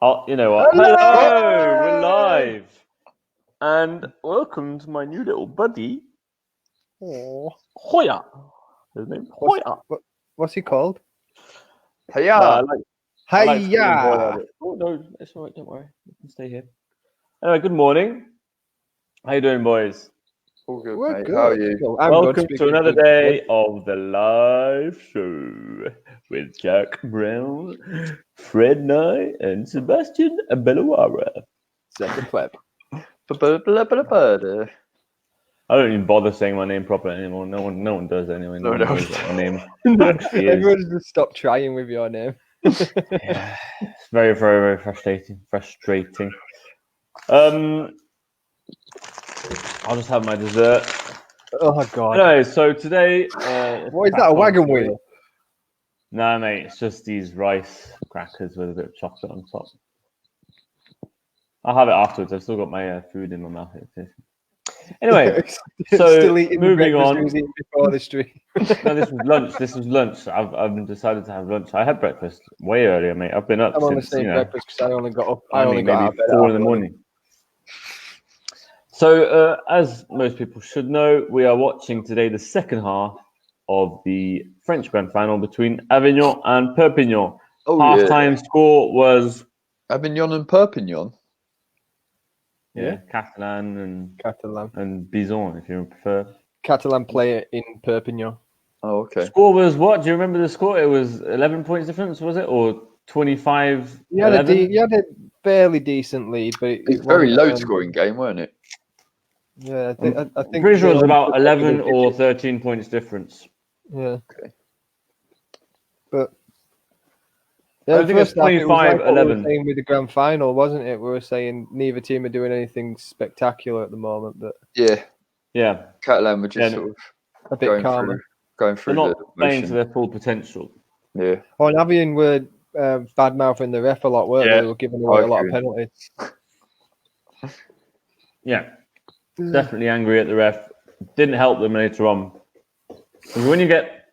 Oh, you know what? Hello! Hello! We're live. And welcome to my new little buddy, Hoya. His name Hoya. What's he called? Hiya! I like calling him Hiya! Hoya. Oh, no, it's all right. Don't worry. You can stay here. Anyway, good morning. How you doing, boys? All good, We're mate. good. How are you? Well, I'm Welcome good, to another day of the live show with Jack Brown, Fred Nye, and Sebastian Bellawara. Second flap. I don't even bother saying my name properly anymore. No one does anyway. No one knows what my name actually is. Everyone's just stopped trying with your name. Yeah, it's very, very, very frustrating. I'll just have my dessert. Oh god. Anyway, so today, What is that? A wagon wheel? Nah, mate, it's just these rice crackers with a bit of chocolate on top. I'll have it afterwards. I've still got my food in my mouth. Anyway, so Still eating moving on. Before the stream. No, this was lunch. I've decided to have lunch. I had breakfast way earlier, mate. I've been up I'm on the since same breakfast because I only got up. I only maybe got out of bed 4 in the morning. So, as most people should know, we are watching today the second half of the French Grand Final between Avignon and Perpignan. Half-time score was Avignon and Perpignan. Yeah, Catalan and Bison, if you prefer. Catalan player in Perpignan. Oh, okay. Score was what? Do you remember the score? It was 11 points difference, was it? Or 25? You had a fairly decent lead, but it's a very low-scoring game, weren't it? Yeah, I think. Pretty sure it was about 11 or 13 points difference. Yeah. Okay. But yeah, I think it's 25-11. Saying with the grand final, wasn't it? We were saying neither team are doing anything spectacular at the moment, but yeah. Catalan were just sort of a bit calmer. Going through. They're not playing to their full potential. Yeah. Oh, and Avignon were bad mouthing the ref a lot, weren't they? They were giving away a lot of penalties. Yeah. Definitely angry at the ref. Didn't help them later on. Because when you get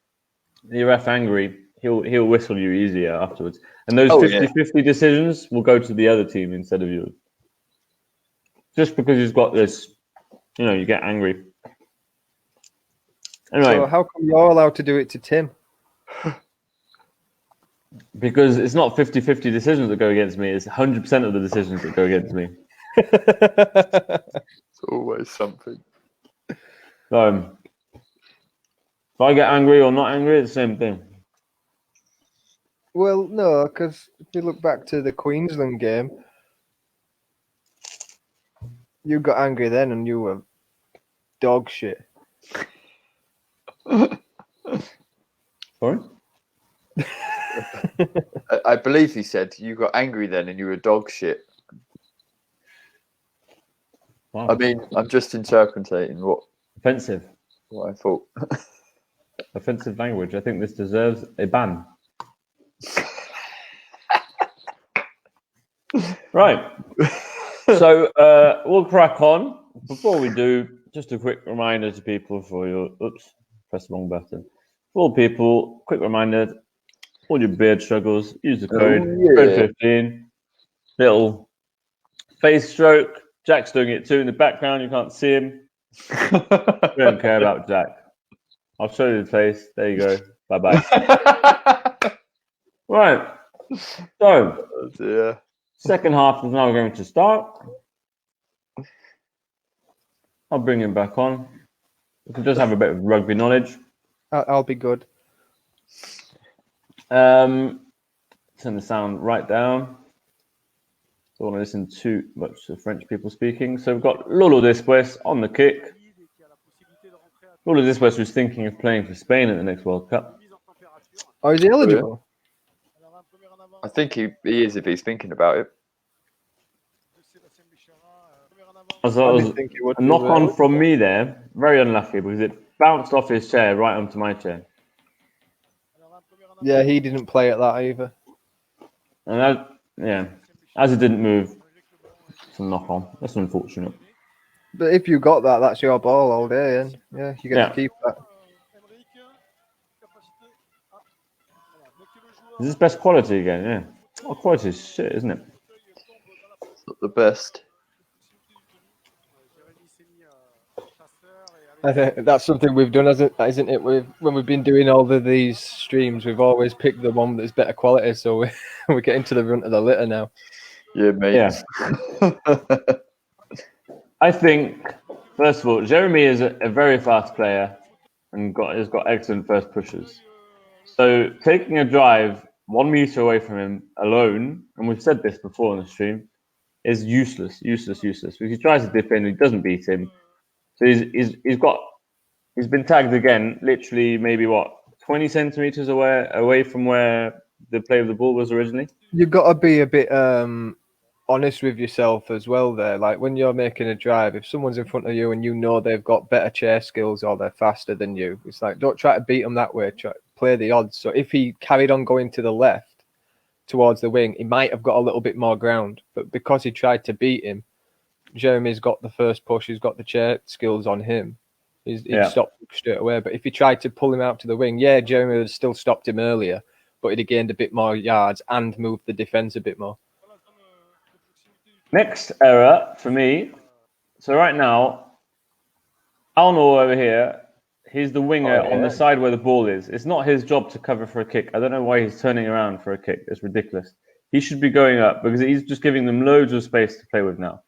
the ref angry, he'll whistle you easier afterwards. And those 50-50 decisions will go to the other team instead of you. Just because he's got this, you get angry. Anyway. So how come you're allowed to do it to Tim? Because it's not 50-50 decisions that go against me. It's 100% of the decisions that go against me. It's always something. So, if I get angry or not angry, it's the same thing. Well, no, because if you look back to the Queensland game, you got angry then and you were dog shit. Sorry? I believe he said you got angry then and you were dog shit. Wow. I mean, I'm just interpreting what I thought. Offensive language. I think this deserves a ban. Right. So we'll crack on. Before we do, just a quick reminder to people for your... Oops, press the wrong button. For all people, quick reminder, all your beard struggles, use the code CODE15. Little face stroke. Jack's doing it too in the background. You can't see him. We don't care about Jack. I'll show you the face. There you go. Bye-bye. Right. So, second half is now going to start. I'll bring him back on. We can just have a bit of rugby knowledge. I'll be good. Turn the sound right down. Don't want to listen too much to French people speaking. So we've got Lolo Después on the kick. Lolo Después was thinking of playing for Spain at the next World Cup. Oh, is he eligible? I think he is if he's thinking about it. So it was a knock on from me there. Very unlucky because it bounced off his chair right onto my chair. Yeah, he didn't play at that either. And as it didn't move, it's a knock on. That's unfortunate. But if you got that, that's your ball all day, and you get to keep that. Is this best quality again? Yeah. Oh, quality is shit, isn't it? not the best. I think that's something we've done, isn't it? When we've been doing all of these streams, we've always picked the one that's better quality. So we're getting to the front of the litter now. Yeah, mate. Yeah. I think, first of all, Jeremy is a very fast player and has got excellent first pushes. So taking a drive 1 meter away from him alone, and we've said this before on the stream, is useless. Because he tries to dip in, he doesn't beat him. So he's been tagged again, literally maybe 20 centimeters away from where the play of the ball was originally. You've got to be a bit honest with yourself as well there. Like when you're making a drive, if someone's in front of you and you know they've got better chair skills or they're faster than you, it's like, don't try to beat them that way. Try to play the odds. So if he carried on going to the left towards the wing, he might have got a little bit more ground. But because he tried to beat him, Jeremy's got the first push. He's got the chair skills on him. He's stopped straight away. But if he tried to pull him out to the wing, Jeremy would have still stopped him earlier, but he'd have gained a bit more yards and moved the defence a bit more. Next error for me. So right now, Arnold over here, he's the winger on the side where the ball is. It's not his job to cover for a kick. I don't know why he's turning around for a kick. It's ridiculous. He should be going up because he's just giving them loads of space to play with now.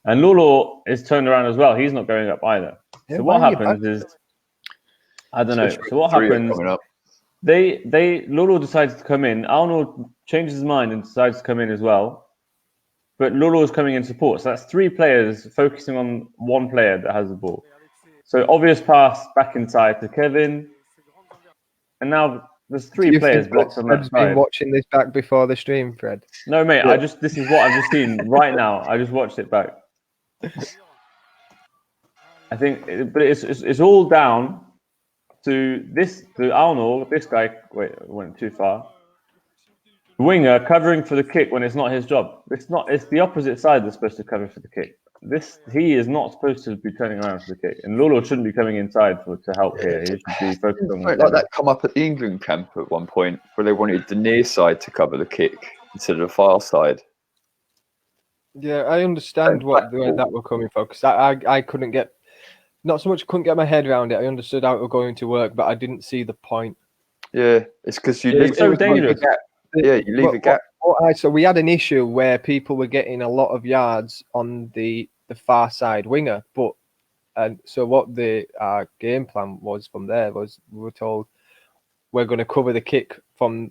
And Lolo is turned around as well. He's not going up either. Yeah, so what happens is, I don't know. So what happens? Lolo decides to come in. Arnold changes his mind and decides to come in as well. But Lolo is coming in support. So that's 3 players focusing on one player that has the ball. So obvious pass back inside to Kevin. And now there's 3 players blocked on that side. Been watching this back before the stream, Fred? No, mate. Yeah. This is what I've just seen right now. I just watched it back. I think, but it's all down to Arnold. This guy went too far. Winger covering for the kick when it's not his job. It's the opposite side that's supposed to cover for the kick. He is not supposed to be turning around for the kick, and Lolo shouldn't be coming inside to help here. He should be focused on like that come up at the England camp at one point where they wanted the near side to cover the kick instead of the far side. Yeah, I understand where that were coming from because I couldn't get, not so much couldn't get my head around it. I understood how it was going to work, but I didn't see the point. Yeah, it's because it's so dangerous. Yeah, you leave a gap. So we had an issue where people were getting a lot of yards on the far side winger, but so what the game plan was from there was we were told we're going to cover the kick from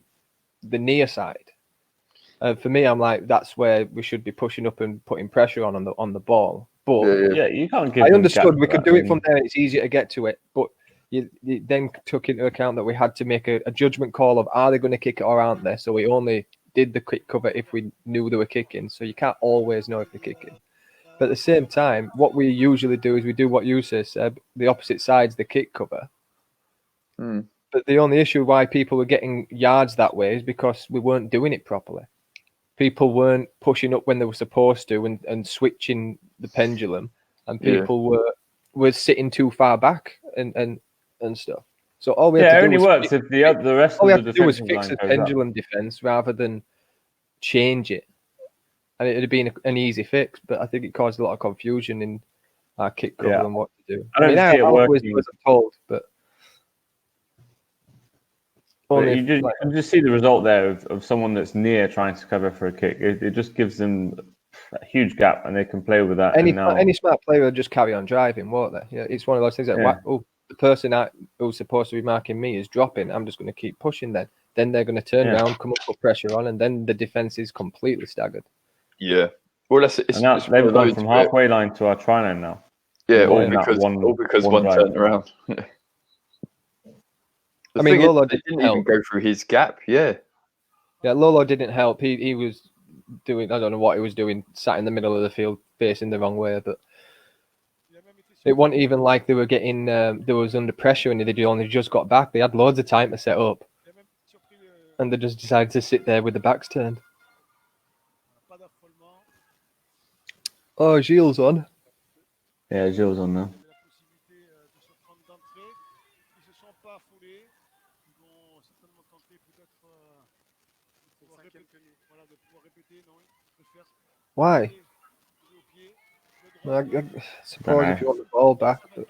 the near side. For me, I'm like, that's where we should be pushing up and putting pressure on the ball. But you can't give. I understood we could do it from there. It's easier to get to it, but you then took into account that we had to make a judgment call of are they going to kick it or aren't they? So we only did the quick cover if we knew they were kicking. So you can't always know if they're kicking. But at the same time, what we usually do is we do what you say, Seb. The opposite side's the kick cover. But the only issue why people were getting yards that way is because we weren't doing it properly. People weren't pushing up when they were supposed to and switching the pendulum, and people were sitting too far back and stuff. So all we had to do only works if the rest all we of had the to do was defensive fix the line goes pendulum defense rather than change it, and it'd have been an easy fix. But I think it caused a lot of confusion in our kick cover and what to do. I don't see it working. Was told, but you can just see the result there of someone that's near trying to cover for a kick. It just gives them a huge gap, and they can play with that. Any smart player will just carry on driving, won't they? Yeah, it's one of those things that the person who's supposed to be marking me is dropping. I'm just going to keep pushing. Then they're going to turn around, come up, put pressure on, and then the defense is completely staggered. Yeah, well, they've gone from halfway line to our try line now. Yeah, all because one turned around. I mean, Lolo didn't even go through his gap. Yeah, Lolo didn't help. He was doing, I don't know what he was doing, sat in the middle of the field facing the wrong way, but it wasn't even like they were getting they was under pressure and they only just got back. They had loads of time to set up and they just decided to sit there with the backs turned. Oh, Gilles on. Yeah, Gilles on now. Why? I suppose if you want the ball back, but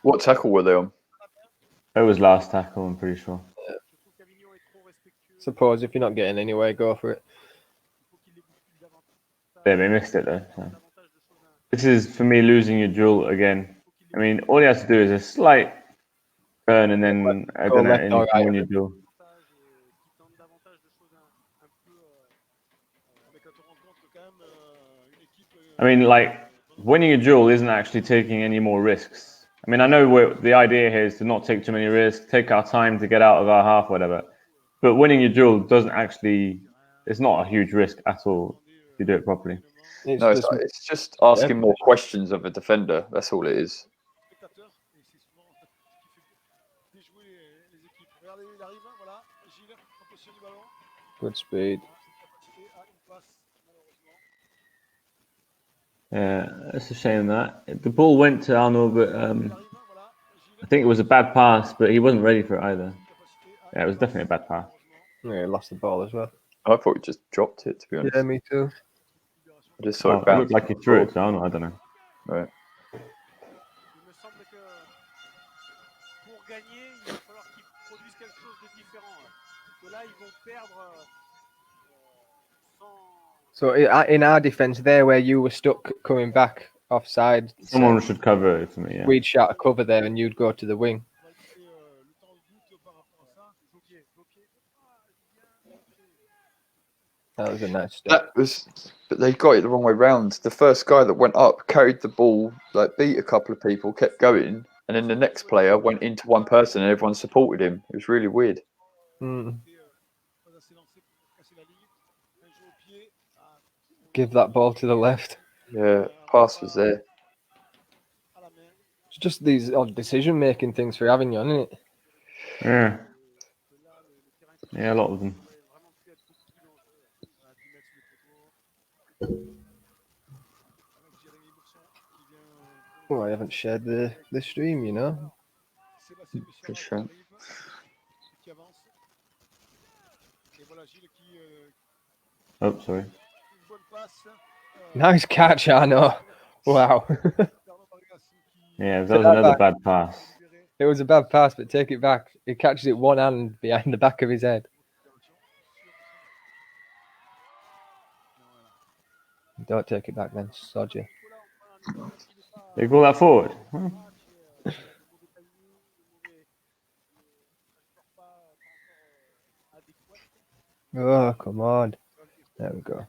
What tackle were they on? It was last tackle, I'm pretty sure. suppose if you're not getting anywhere, go for it. Yeah, they missed it though. So. This is, for me, losing your duel again. I mean, all he has to do is a slight turn and then, I Go don't know, left and or you can right. win your duel. I mean, like, winning a duel isn't actually taking any more risks. I mean, I know the idea here is to not take too many risks, take our time to get out of our half, whatever. But winning your duel doesn't actually, it's not a huge risk at all if you do it properly. No, it's just asking more questions of a defender. That's all it is. Good speed. Yeah, it's a shame that. The ball went to Arnold, but I think it was a bad pass, but he wasn't ready for it either. Yeah, it was definitely a bad pass. Yeah, he lost the ball as well. I thought he just dropped it, to be honest. Yeah, me too. I just saw it It bounce. looked like he threw it to Arnold, I don't know. Right. So in our defence, there where you were stuck coming back offside, Someone should cover it for me, yeah. we'd shout a cover there and you'd go to the wing. That was a nice step. But they got it the wrong way round. The first guy that went up carried the ball, like beat a couple of people, kept going, and then the next player went into one person and everyone supported him. It was really weird. Give that ball to the left. Yeah, pass was there. It's just these odd decision-making things for Avignon, isn't it? Yeah. Yeah, a lot of them. Well, I haven't shared the stream, you know. For sure. Oh, sorry. Nice catch, Arno. Wow. Yeah, that was another bad pass. It was a bad pass, but take it back. He catches it one hand behind the back of his head. Don't take it back then, sod you. They call that forward? Huh? Oh, come on. There we go.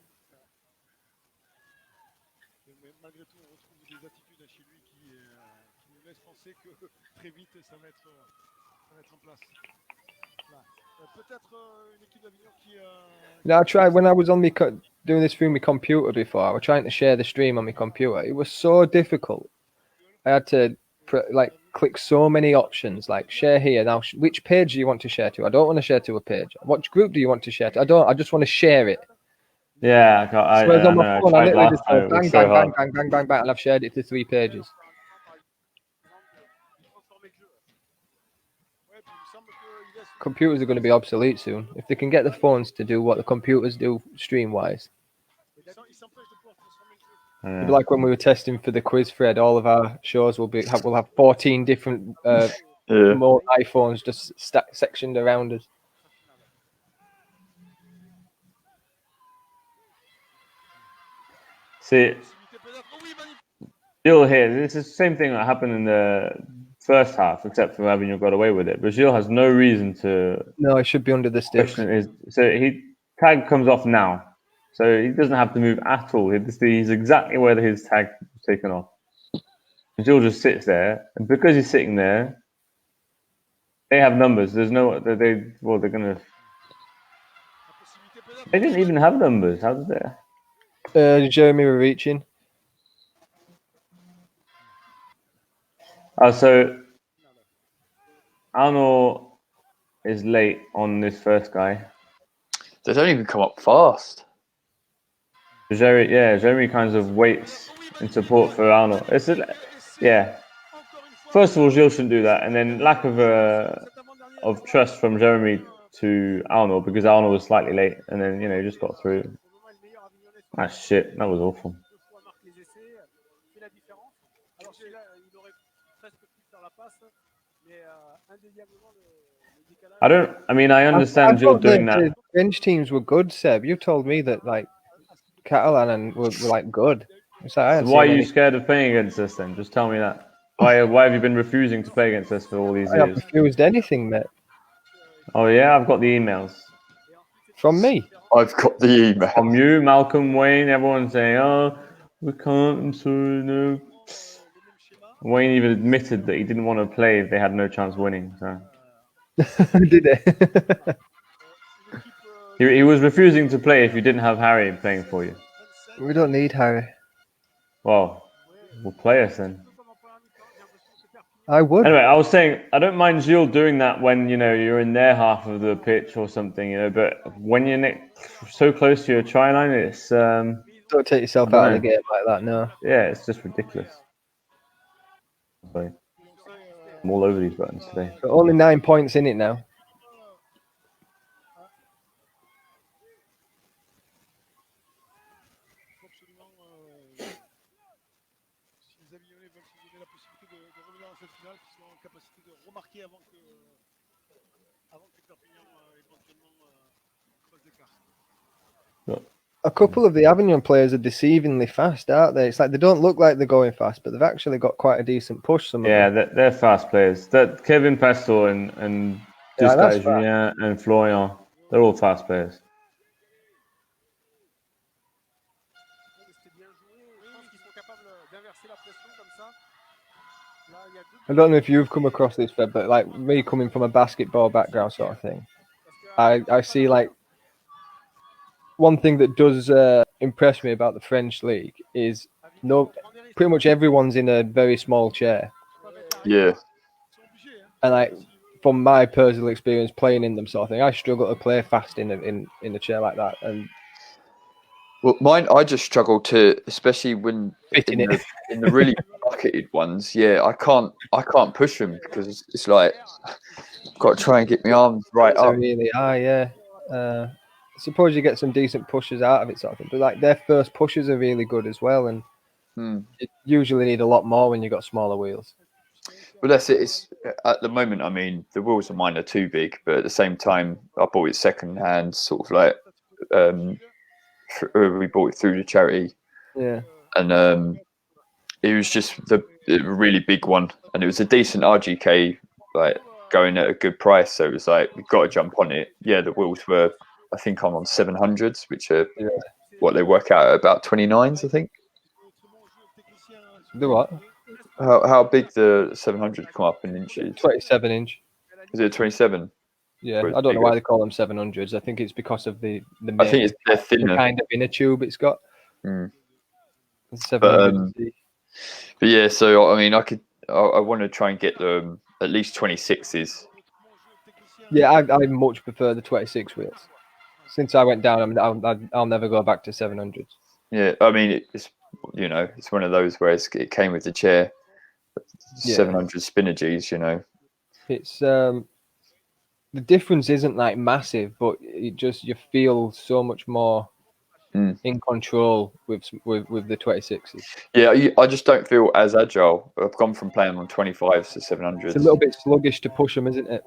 Now, I tried when I was on doing this through my computer before. I was trying to share the stream on my computer. It was so difficult. I had to click so many options, like share here. Now, which page do you want to share to? I don't want to share to a page. What group do you want to share to? I just want to share it. Yeah, I on my phone, I literally just go bang, so bang, bang, bang, bang, bang, and I've shared it to 3 pages. Computers are going to be obsolete soon. If they can get the phones to do what the computers do stream-wise. Yeah. Like when we were testing for the quiz thread, all of our shows will have 14 different more iPhones just sectioned around us. See, Gilles here, this is the same thing that happened in the first half, except for Avignon got away with it. But Gilles has no reason to. No, it should be under the sticks. So tag comes off now. So he doesn't have to move at all. He's exactly where his tag was taken off. And Gilles just sits there. And because he's sitting there, they have numbers. There's no. They're going to. They didn't even have numbers. How did they? Jeremy were reaching. So Arnold is late on this first guy. They don't even come up fast. Jeremy kind of waits in support for Arnold. Yeah. First of all, Gilles shouldn't do that, and then lack of trust from Jeremy to Arnold because Arnold was slightly late, and then he just got through. Ah shit, that was awful. I understand I you're thought doing the that. French teams were good, Seb. You told me that like Catalan were like good. It's like, I So haven't why are seen you any. scared of playing against us then? Just tell me that. Why have you been refusing to play against us for all these I haven't years? refused anything, mate. Oh yeah, I've got the emails. From me. I've got the email. From you, Malcolm, Wayne, everyone saying, "Oh, we can't." I'm sorry, no. Wayne even admitted that he didn't want to play if they had no chance of winning. So Did they? he was refusing to play if you didn't have Harry playing for you. We don't need Harry. Well, we'll play us then. I would. Anyway, I was saying I don't mind Gilles doing that when you're in their half of the pitch or something, but when you're so close to your try line, it's Don't take yourself I don't out of the know. game like that, no. Yeah, it's just ridiculous. Sorry. I'm all over these buttons today. But only 9 points in it now. A couple of the Avignon players are deceivingly fast, aren't they? It's like they don't look like they're going fast, but they've actually got quite a decent push. Some Yeah, of them. they're fast players. That Kevin Pastor and this Yeah, guy that's Julien and Florian, they're all fast players. I don't know if you've come across this, Fed, but like me coming from a basketball background sort of thing, I see like one thing that does impress me about the French league is pretty much everyone's in a very small chair. Yeah. And like from my personal experience playing in them sort of thing, I struggle to play fast in a chair like that. And Well, mine, I just struggle to, especially when fitting it. in the really bucketed ones. Yeah, I can't push them because it's like I've got to try and get my arms right So up. really high, yeah. Suppose you get some decent pushes out of it, sort of thing. But like their first pushes are really good as well, and you usually need a lot more when you've got smaller wheels. But that's it. It's at the moment. I mean, the wheels of mine are too big, but at the same time, I bought it second hand, sort of like we bought it through the charity. Yeah. And it was just the really big one, and it was a decent RGK, like going at a good price. So it was like we've got to jump on it. Yeah, the wheels were, I think I'm on 700s, which are what they work out at about 29s, I think. The what? How big the 700 come up in inches? 27 inch. Is it 27? Yeah, Or I don't know bigger? why they call them 700s. I think it's because of the I think they're the thinner. kind of inner tube it's got. Mm. It's 700. But yeah, so I mean, I want to try and get them at least 26s. Yeah, I much prefer the 26 wheels. Since I went down, I'll never go back to 700s. Yeah, I mean, it's it's one of those where it came with the chair. 700 spinner Gs, It's the difference isn't like massive, but it just you feel so much more in control with the 26s. Yeah, I just don't feel as agile. I've gone from playing on 25s to 700s. It's a little bit sluggish to push them, isn't it?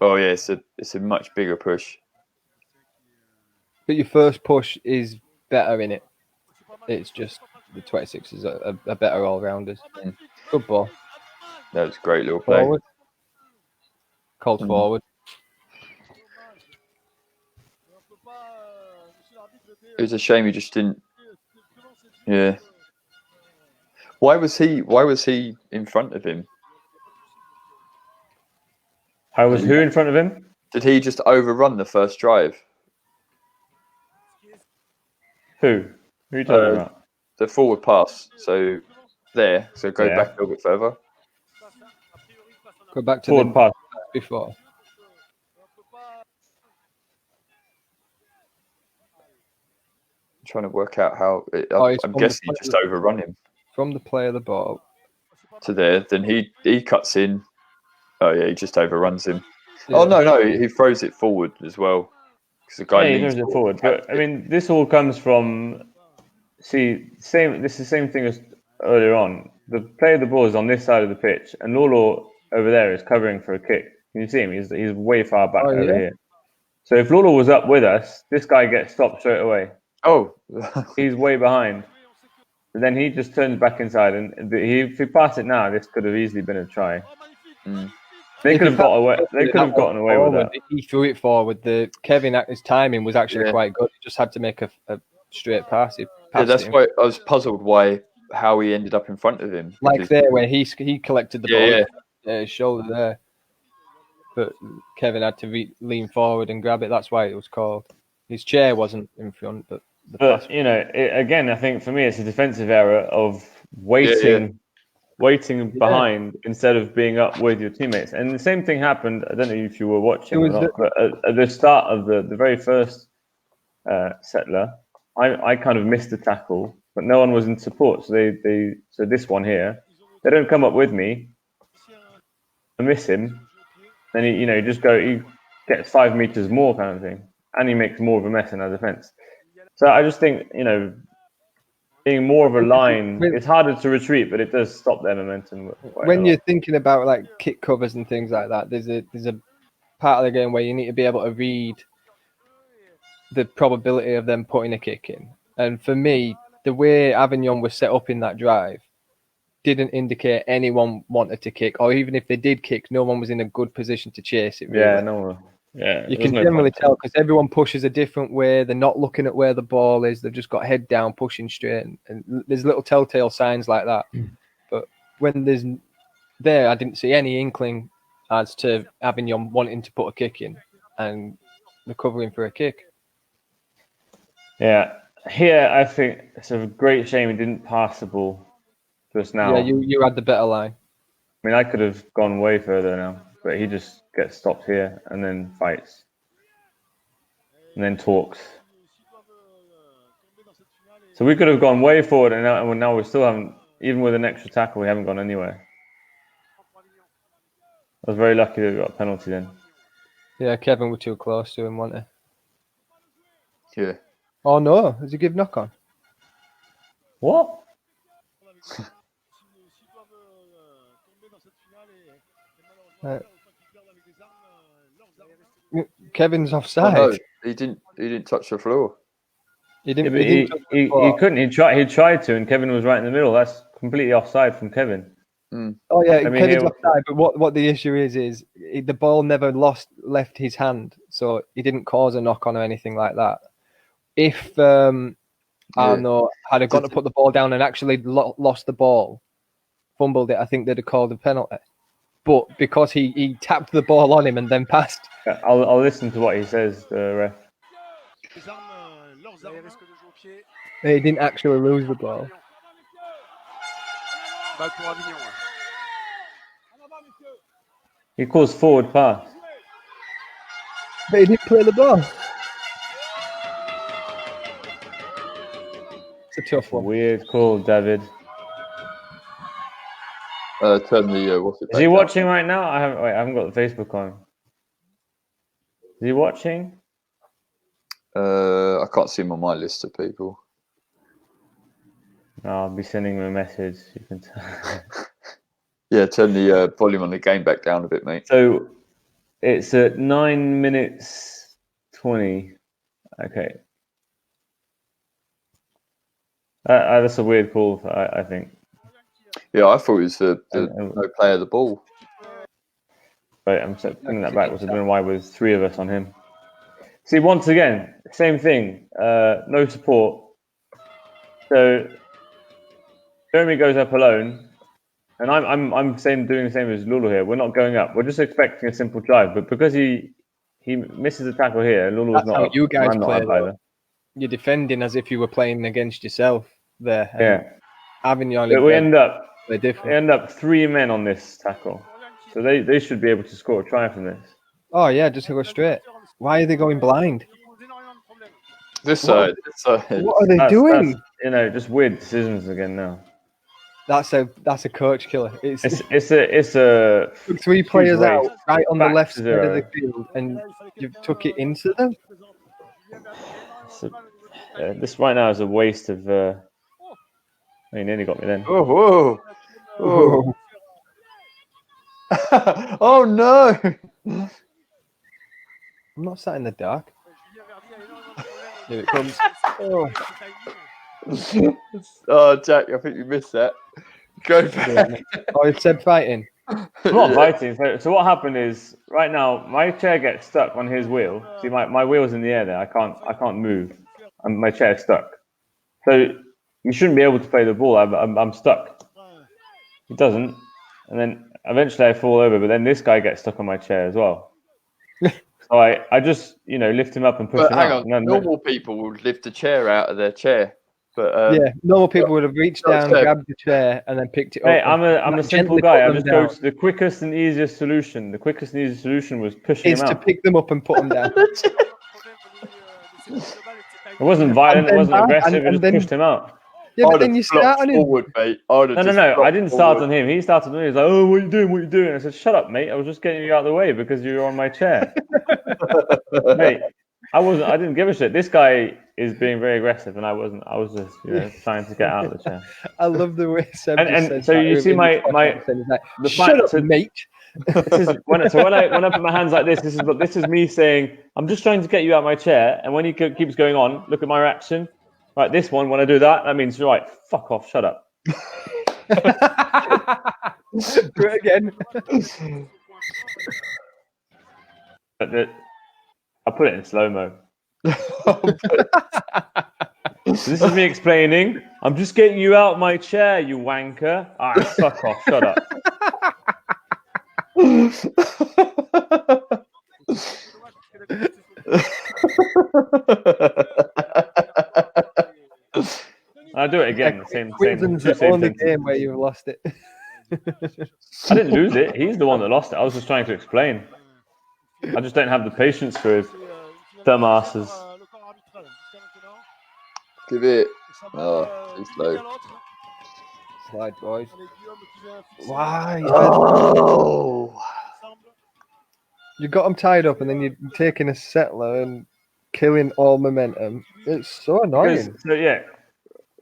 Oh yeah, it's a much bigger push. But your first push is better in it. It's just the 26s are better all rounders. Good ball. That was a great little play. Forward. Called forward. It was a shame he just didn't. Yeah. Why was he in front of him? How was who in front of him? Did he just overrun the first drive? Who? Who are you talking about? The forward pass. So go back a little bit further. Go back to forward pass before. I'm trying to work out how. I'm guessing he just overrun him. From the play of the ball to there, then he cuts in. Oh yeah, he just overruns him. Yeah. Oh no, he throws it forward as well. The guy he throws it forward. But I mean, this all comes from. See, this is the same thing as earlier on. the play of the ball is on this side of the pitch, and Lolo over there is covering for a kick. Can you see him? He's way far back over here. So if Lolo was up with us, this guy gets stopped straight away. Oh, He's way behind. And then he just turns back inside, and if he passed it now, this could have easily been a try. They could have got away. They could have gotten away with that. He threw it forward. His timing was actually quite good. He just had to make a straight pass. That's why I was puzzled how he ended up in front of him. Like there, where he collected the ball, his shoulder there, but Kevin had to lean forward and grab it. That's why it was called. His chair wasn't in front, but again, I think for me, it's a defensive error of waiting behind instead of being up with your teammates. And the same thing happened. I don't know if you were watching or not, but at the start of the very first settler, I kind of missed the tackle, but no one was in support. So so this one here, they don't come up with me. I miss him, then he gets 5 meters more kind of thing, and he makes more of a mess in our defense. So I just think being more of a line, it's harder to retreat, but it does stop their momentum. When you're thinking about like kick covers and things like that, there's a part of the game where you need to be able to read the probability of them putting a kick in. And for me, the way Avignon was set up in that drive didn't indicate anyone wanted to kick, or even if they did kick, no one was in a good position to chase it. Really. Yeah, no. Yeah, you can generally tell because everyone pushes a different way. They're not looking at where the ball is. They've just got head down, pushing straight. And there's little telltale signs like that. But when I didn't see any inkling as to Avignon wanting to put a kick in and recovering for a kick. Yeah, here I think it's a great shame he didn't pass the ball just now. Yeah, you had the better line. I mean, I could have gone way further now, but he just gets stopped here and then fights and then talks. So we could have gone way forward, and now we still haven't, even with an extra tackle, we haven't gone anywhere. I was very lucky that we got a penalty then. Yeah, Kevin was too close to him, wasn't he? Yeah. Oh no, has he give knock on? What? Kevin's offside. Oh, no, he didn't touch the floor. He couldn't. He tried to, and Kevin was right in the middle. That's completely offside from Kevin. Oh yeah, Kevin's offside. But what the issue is the ball never left his hand, so he didn't cause a knock on or anything like that. If Arno had gone to put the ball down and actually lost the ball, fumbled it, I think they'd have called a penalty. But because he tapped the ball on him and then passed. I'll listen to what he says, the ref. He didn't actually lose the ball. He calls forward pass. But he didn't play the ball. It's a tough one. Weird call, David. Turn the what's it? Is he watching right now? I haven't got the Facebook on. Is he watching? I can't see him on my list of people. No, I'll be sending him a message. You can tell. Yeah, turn the volume on the game back down a bit, mate. So it's at 9 minutes 20. Okay. That's a weird call, I think. Yeah, I thought it was no play of the ball. Right, I'm putting that backwards. I don't know why there's 3 of us on him. See, once again, same thing. No support. So Jeremy goes up alone, and I'm doing the same as Lulu here. We're not going up. We're just expecting a simple drive, but because he misses a tackle here, Lulu's That's not. How up, you guys play either. You're defending as if you were playing against yourself there. Yeah. Avignon. But we end up 3 men on this tackle, so they should be able to score a try from this. Oh yeah, just go straight. Why are they going blind? This side. What are they doing? That's, just weird decisions again now. That's a coach killer. It's a 3 players out right on the left side of the field, and you took it into them. This right now is a waste of. He nearly got me then. Oh, whoa! Oh. Oh no! I'm not sat in the dark. Here it comes. Oh. Oh, Jack, I think you missed that. Go back. Oh, it's Seb fighting. I'm not fighting. So what happened is right now my chair gets stuck on his wheel. See, my wheel's in the air there. I can't move, and my chair's stuck. So you shouldn't be able to play the ball. I'm stuck. He doesn't, and then eventually I fall over. But then this guy gets stuck on my chair as well. So I just lift him up and push But him hang out. on, normal people would lift a chair out of their chair. But yeah, normal people would have reached down, Seb. grabbed the chair, and then picked it Hey, up. I'm a simple gently guy. put I them just go down. to the quickest and easiest solution. The quickest and easiest solution was pushing Is him to out. pick them up and put them down. It wasn't violent. It then wasn't back, aggressive. and I just then- pushed him out. Yeah, but I'd then have you start on flopped him. forward, mate. No. I didn't start on him. He started on me. He's like, "Oh, what are you doing? What are you doing?" I said, "Shut up, mate. I was just getting you out of the way because you were on my chair." Mate, I didn't give a shit. This guy is being very aggressive, and I wasn't. I was just trying to get out of the chair. I love the way Seb And- just and says so that. you see In the my- podcast, and he's like, the shut fact- up, so- mate. This is when I put my hands like this. This is me saying, "I'm just trying to get you out of my chair." And when he keeps going on, look at my reaction. Right, this one. When I do that means right. Fuck off. Shut up. Do it again. But I put it in slow mo. This is me explaining. I'm just getting you out my chair, you wanker. Ah, fuck off. Shut up. I'll do it again. The same. Queensland's two the same only sentences. game where you've lost it. I didn't lose it. He's the one that lost it. I was just trying to explain. I just don't have the patience for his dumbasses. Give it. Oh, too slow. Slide, boys. Why? Oh. You got them tied up, and then you're taking a settler and killing all momentum. It's so annoying. So yeah,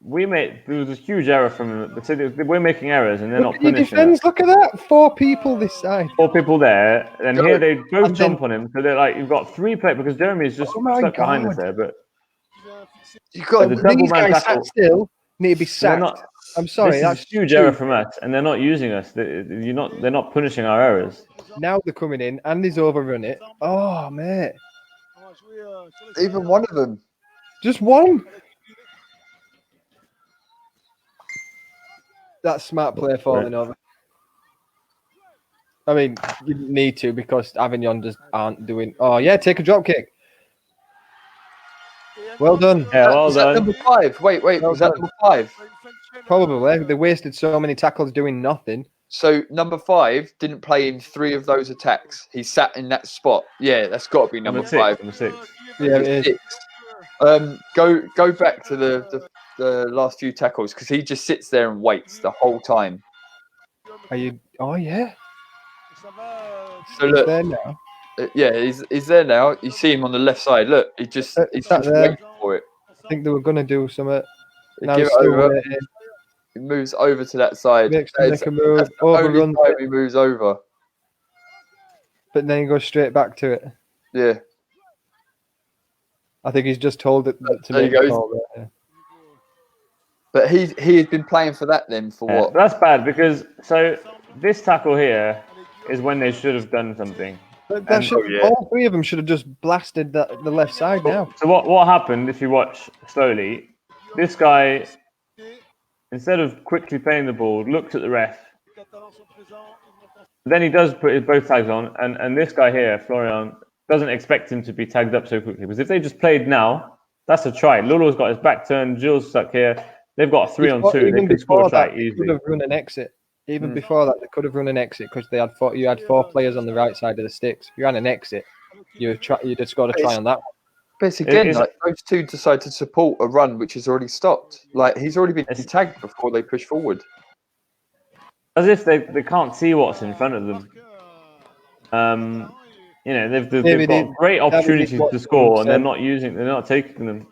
there was a huge error from them. So we're making errors, and they're Look not at your punishing defense. us. Look at that. 4 people this side. 4 people there, and here they both And jump on him. So they're like, you've got 3 players because Jeremy's just Oh my stuck behind us God. there. But You got the double These man guys tackle. sat still need to be They're sacked. not. I'm sorry. This is That's a huge two. error from us, and they're not using us. They're not punishing our errors. Now they're coming in. Andy's overrun it. Oh, mate. even one of them. Just one. That's smart play falling over. I mean, you didn't need to because Avignon just aren't doing. Oh, yeah, take a drop kick. Well done. Yeah, well Was that done. number 5? Wait, Well was that done. number 5? Probably. They wasted so many tackles doing nothing. So number 5 didn't play in 3 of those attacks. He sat in that spot. Yeah, that's got to be number 5. Number 6. Yeah, it is. 6. Go back to the last few tackles because he just sits there and waits the whole time. Are you? Oh, yeah. So He's look, there now. yeah, he's there now. You see him on the left side. Look, he's just sat there. waiting for it. I think they were going to do something. He Now give he's it still over. waiting. He moves over to that side. Makes them That's make a move. the only Overruns time it. he moves over. But then he goes straight back to it. Yeah. I think he's just told it to There make he a goes. call there. But he had been playing for that then for what? That's bad because this tackle here is when they should have done something. But that should, yeah. all 3 of them should have just blasted the left side now. So what happened, if you watch slowly, this guy, instead of quickly playing the ball, looked at the ref. Then he does put his both tags on, and this guy here, Florian, doesn't expect him to be tagged up so quickly. Because if they just played now, that's a try. Lulu's got his back turned, Jules stuck here. They've got 3-on-2. They could score a try They could easily. have run an exit. Even before that, they could have run an exit because they had you had 4 players on the right side of the sticks. If you had an exit, you'd have scored a try on that one. But it's again, Is- like those two decide to support a run which has already stopped. Like he's already been tagged before they push forward. As if they can't see what's in front of them. They've Maybe got great that was opportunities what to score, and they're said. not taking them.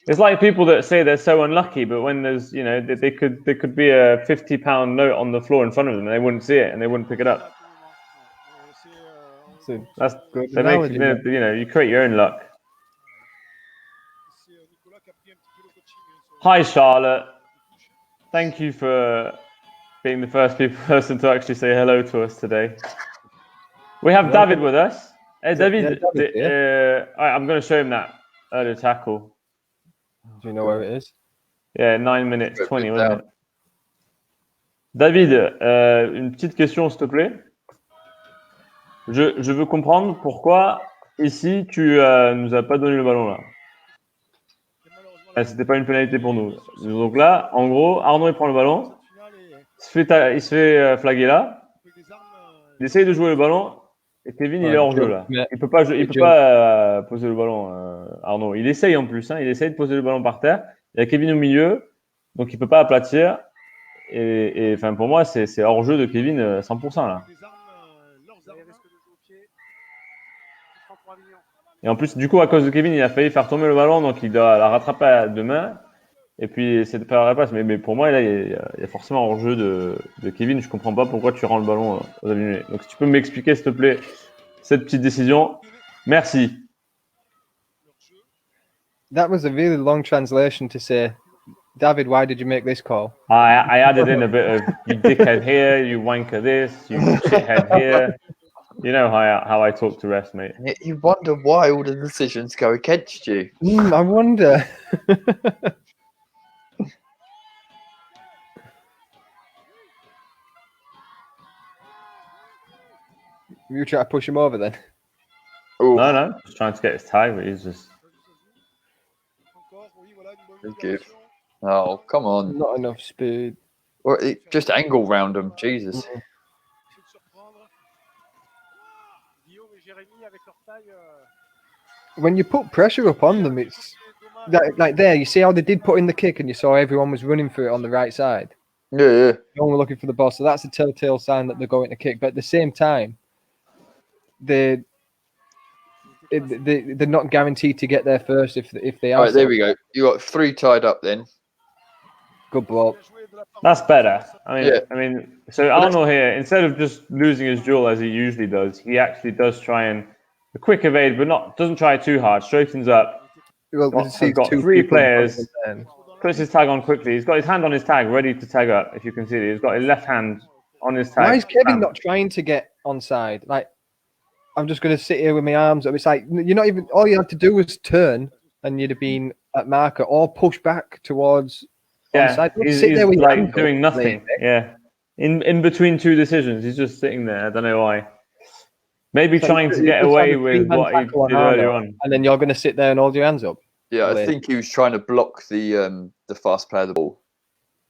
It's like people that say they're so unlucky, but when there's, there could be a £50 note on the floor in front of them, and they wouldn't see it and they wouldn't pick it up. That's good they analogy, make, you create your own luck. Hi, Charlotte. Thank you for being the first person to actually say hello to us today. We have David with us. Hey, David. I'm going to show him that earlier tackle. Do you know where it is? Yeah, 9 minutes 20, wasn't it? David, une petite question, s'il te plaît. Je veux comprendre pourquoi ici tu nous as pas donné le ballon là. C'était pas une pénalité pour nous. Donc là, en gros, Arnaud il prend le ballon, il se fait flaguer là, il essaye de jouer le ballon et Kevin il est hors jeu là. Il peut pas poser le ballon, Arnaud. Il essaye en plus, il essaye de poser le ballon par terre. Il y a Kevin au milieu, donc il peut pas aplatir. Et enfin pour moi c'est hors jeu de Kevin 100% là. Et en plus, du coup, à cause de Kevin, il a failli faire tomber le ballon, donc il doit la rattraper à deux mains. Et puis, essayer de faire la passe. Mais pour moi, là, il y a forcément hors-jeu de Kevin. Je comprends pas pourquoi tu rends le ballon aux Avignon. Donc, si tu peux m'expliquer, s'il te plaît, cette petite décision. Merci. That was a really long translation to say, David, why did you make this call? I added in a bit of, you dickhead here, you wanker this, you shithead here. You know how I talk to refs, mate. You wonder why all the decisions go against you. I wonder. You try to push him over then? Ooh, No, just trying to get his tag, but he's just... good. Oh, come on. Not enough speed. Or just angle round him, Jesus. When you put pressure up on them, it's like there. You see how they did put in the kick, and you saw everyone was running for it on the right side. Yeah. No one were looking for the ball, so that's a telltale sign that they're going to kick. But at the same time, they're not guaranteed to get there first if they are. All right, there we go. You got 3 tied up then. Good ball. That's better. Yeah. So Arnold here, instead of just losing his duel as he usually does, he actually does try and a quick evade, but doesn't try too hard. Straightens up. Well, He's got 3 players. Puts his tag on quickly. He's got his hand on his tag, ready to tag up. If you can see it, he's got his left hand on his tag. Why is Kevin not trying to get onside? Like, I'm just going to sit here with my arms up. It's like you're not even. All you had to do was turn, and you'd have been at marker or push back towards. Yeah, he's there with like doing nothing. Yeah, in between 2 decisions, he's just sitting there. I don't know why. Maybe trying to get away with what he did earlier on. And then you're going to sit there and hold your hands up. Yeah, I think he was trying to block the fast player of the ball.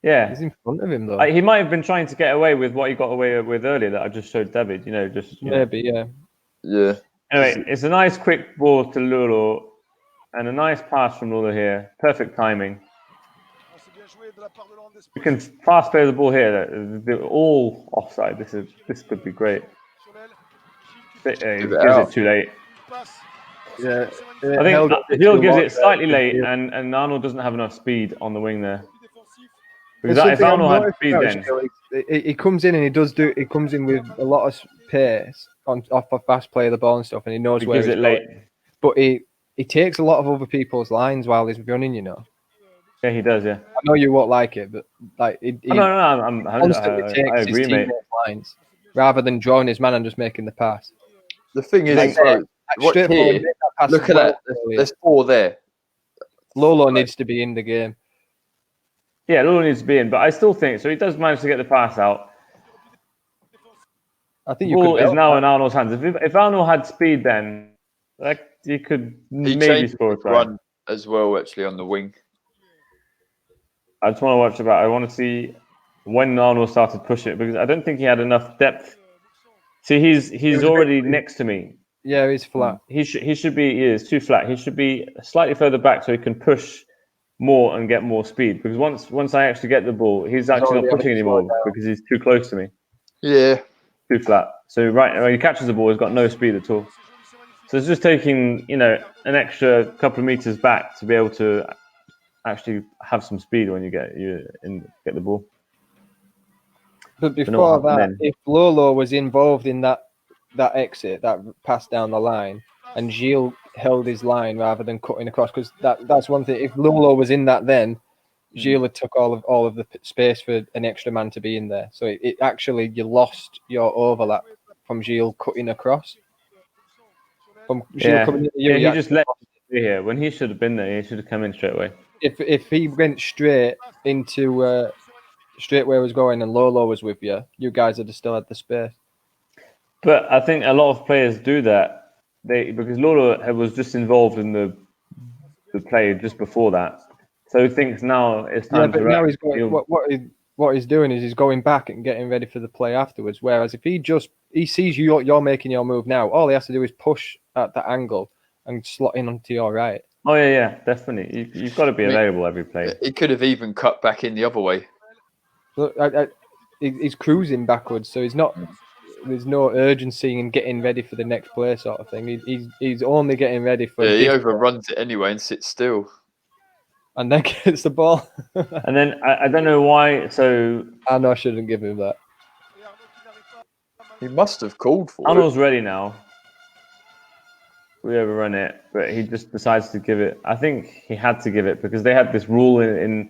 Yeah, he's in front of him though. He might have been trying to get away with what he got away with earlier that I just showed David. Maybe. Yeah. Anyway, it's a nice quick ball to Lolo, and a nice pass from Lolo here. Perfect timing. You can fast play the ball here. They're all offside. This could be great. He gives it too late. Yeah, I think Hill gives it slightly late, and Arnold doesn't have enough speed on the wing there. Because if Arnold had speed, then he comes in and he comes in with a lot of pace off a fast play of the ball and stuff, and he knows where he's it late. Going. But he takes a lot of other people's lines while he's running. Yeah, he does. Yeah. I know you won't like it, but like I agree, mate. Lines rather than drawing his man and just making the pass. The thing is, look at that. There's 4 there. Lolo needs to be in the game. Yeah, Lolo needs to be in, but I still think so. He does manage to get the pass out. I think the ball is now in Arnold's hands. If Arnold had speed, then he could maybe score a try. Run as well, actually, on the wing. I just want to watch I want to see when Arnold started pushing it, because I don't think he had enough depth. See, he's already next to me. Yeah, he's flat. He should be. He is too flat. He should be slightly further back so he can push more and get more speed. Because once I actually get the ball, he's actually not pushing anymore because he's too close to me. Yeah, too flat. So when he catches the ball, he's got no speed at all. So it's just taking an extra couple of meters back to be able to actually have some speed when you get the ball. But before that, if Lolo was involved in that exit, that pass down the line, and Gilles held his line rather than cutting across, because that's one thing. If Lolo was in that, then Gilles had took all of the space for an extra man to be in there. So it actually, you lost your overlap from Gilles cutting across. From Gilles coming in, he just let him be here when he should have been there. He should have come in straight away. If he went straight into straight where he was going and Lolo was with you, you guys would have still had the space. But I think a lot of players do that. Because Lolo was just involved in the play just before that, so he thinks now it's time. Yeah, but now he's going. What he's doing is he's going back and getting ready for the play afterwards. Whereas if he sees you're making your move now, all he has to do is push at that angle and slot in onto your right. Oh yeah, definitely. You've got to be available every play. He could have even cut back in the other way. Look, he's cruising backwards, so he's not. There's no urgency in getting ready for the next play, sort of thing. He's only getting ready for. Yeah, he overruns it anyway and sits still, and then gets the ball. And then I don't know why. So Arnaud shouldn't give him that. He must have called for Arnaud's ready now. We overrun it, but he just decides to give it. I think he had to give it because they had this rule in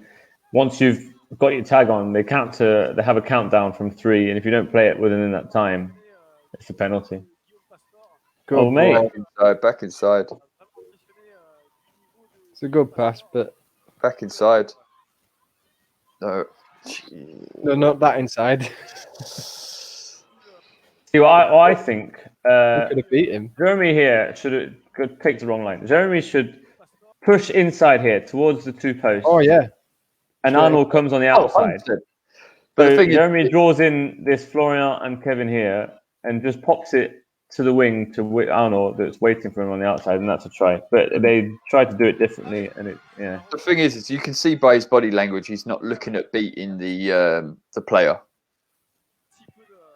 once you've got your tag on, they have a countdown from 3, and if you don't play it within that time, it's a penalty. Good mate. Back inside. It's a good pass, but back inside. No. No, not that inside. See, I think could have beat him. Jeremy here should have picked the wrong line. Jeremy should push inside here towards the 2 posts. Oh yeah. And Arnold comes on the outside. But so Jeremy draws in this Florian and Kevin here and just pops it to the wing to Arnold that's waiting for him on the outside, and that's a try. But they tried to do it differently, and The thing is you can see by his body language he's not looking at beating the player.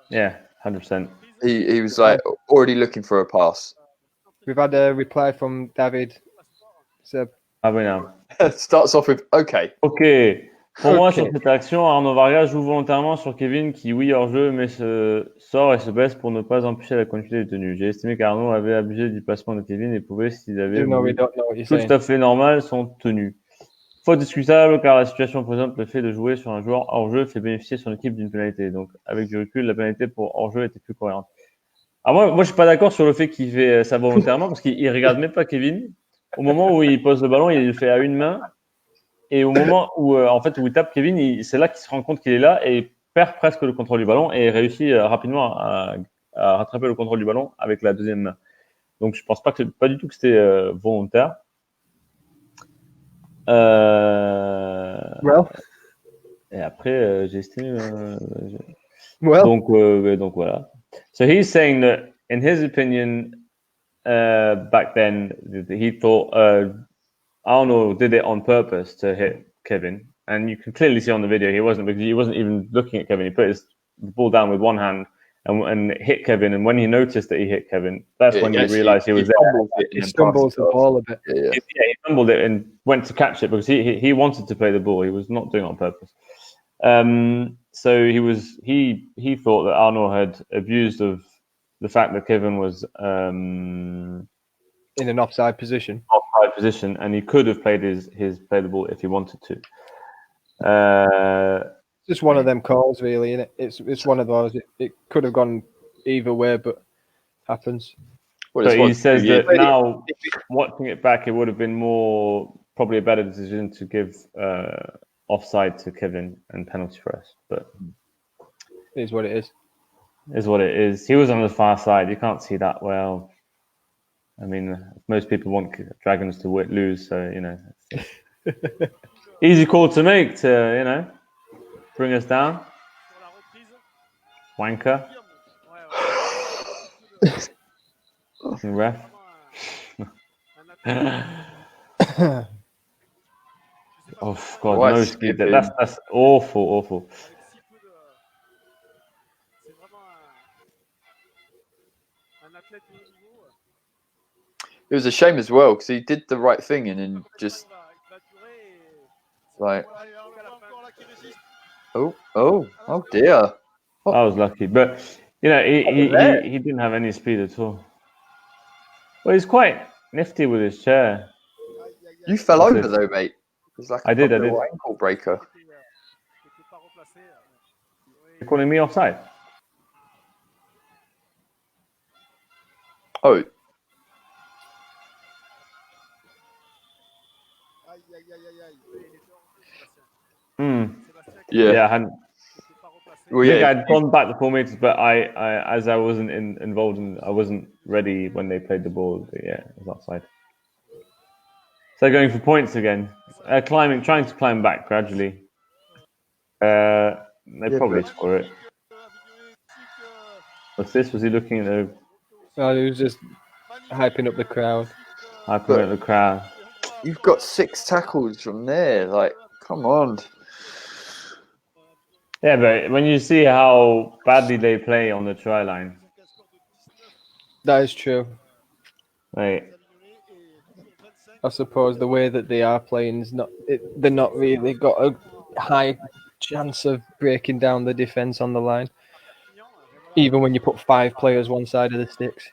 Yeah, 100%. He was like already looking for a pass. We've had a reply from David. Seb. Avignon. Starts off with OK. Pour moi, sur cette action, Arnaud Varga joue volontairement sur Kevin qui, oui, hors jeu, mais se sort et se baisse pour ne pas empêcher la continuité des tenues. J'ai estimé qu'Arnaud avait abusé du placement de Kevin et pouvait, s'il avait tout à fait normal, son tenue. Faute discutable car la situation présente le fait de jouer sur un joueur hors jeu fait bénéficier son équipe d'une pénalité. Donc, avec du recul, la pénalité pour hors jeu était plus cohérente. Alors moi, je suis pas d'accord sur le fait qu'il fait ça volontairement parce qu'il regarde même pas Kevin. Au moment où il pose le ballon, il le fait à une main. Et au moment où, où il tape Kevin, c'est là qu'il se rend compte qu'il est là et il perd presque le contrôle du ballon et réussit rapidement à rattraper le contrôle du ballon avec la deuxième main. Donc, je pense pas du tout que c'était volontaire. Et après, j'ai estimé. Donc voilà. So he's saying that, in his opinion, back then, he thought Arnold did it on purpose to hit Kevin, and you can clearly see on the video he wasn't, because he wasn't even looking at Kevin. He put the ball down with one hand and hit Kevin, and when he noticed that he hit Kevin, that's when he realized he was there. He stumbled the ball a bit. Yeah, he stumbled it and went to catch it because he wanted to play the ball. He was not doing it on purpose. So he thought that Arnold had abused of the fact that Kevin was in an offside position, and he could have played play the ball if he wanted to. Just one of them calls, really, isn't it? It's one of those. It could have gone either way, but happens. But he says that now, watching it back, it would have been probably a better decision to give offside to Kevin and penalty for us. But it is what it is. Is what it is. He was on the far side. You can't see that well. I mean, most people want Dragons to lose, so easy call to make to bring us down. Wanker. Ref. Oh God, no skip. That's awful. It was a shame as well because he did the right thing and then just Like, oh dear. I was lucky, but you know, that? he didn't have any speed at all. Well, he's quite nifty with his chair. You fell That's over it. though, mate. It was like I did. little ankle breaker. You're calling me offside? Oh, yeah. I hadn't. Well, I think yeah. I'd gone back the 4 meters, but I as I wasn't involved in, I wasn't ready when they played the ball. But yeah, it was offside. So they're going for points again. Trying to climb back gradually. They probably score it. What's this? Was he looking at the? Oh, he was just hyping up the crowd. Hyping up the crowd. You've got 6 tackles from there. Like, come on. Yeah, but when you see how badly they play on the try line, That is true. like, I suppose the way that they are playing is not. They're not really got a high chance of breaking down the defense on the line, even when you put 5 players one side of the sticks.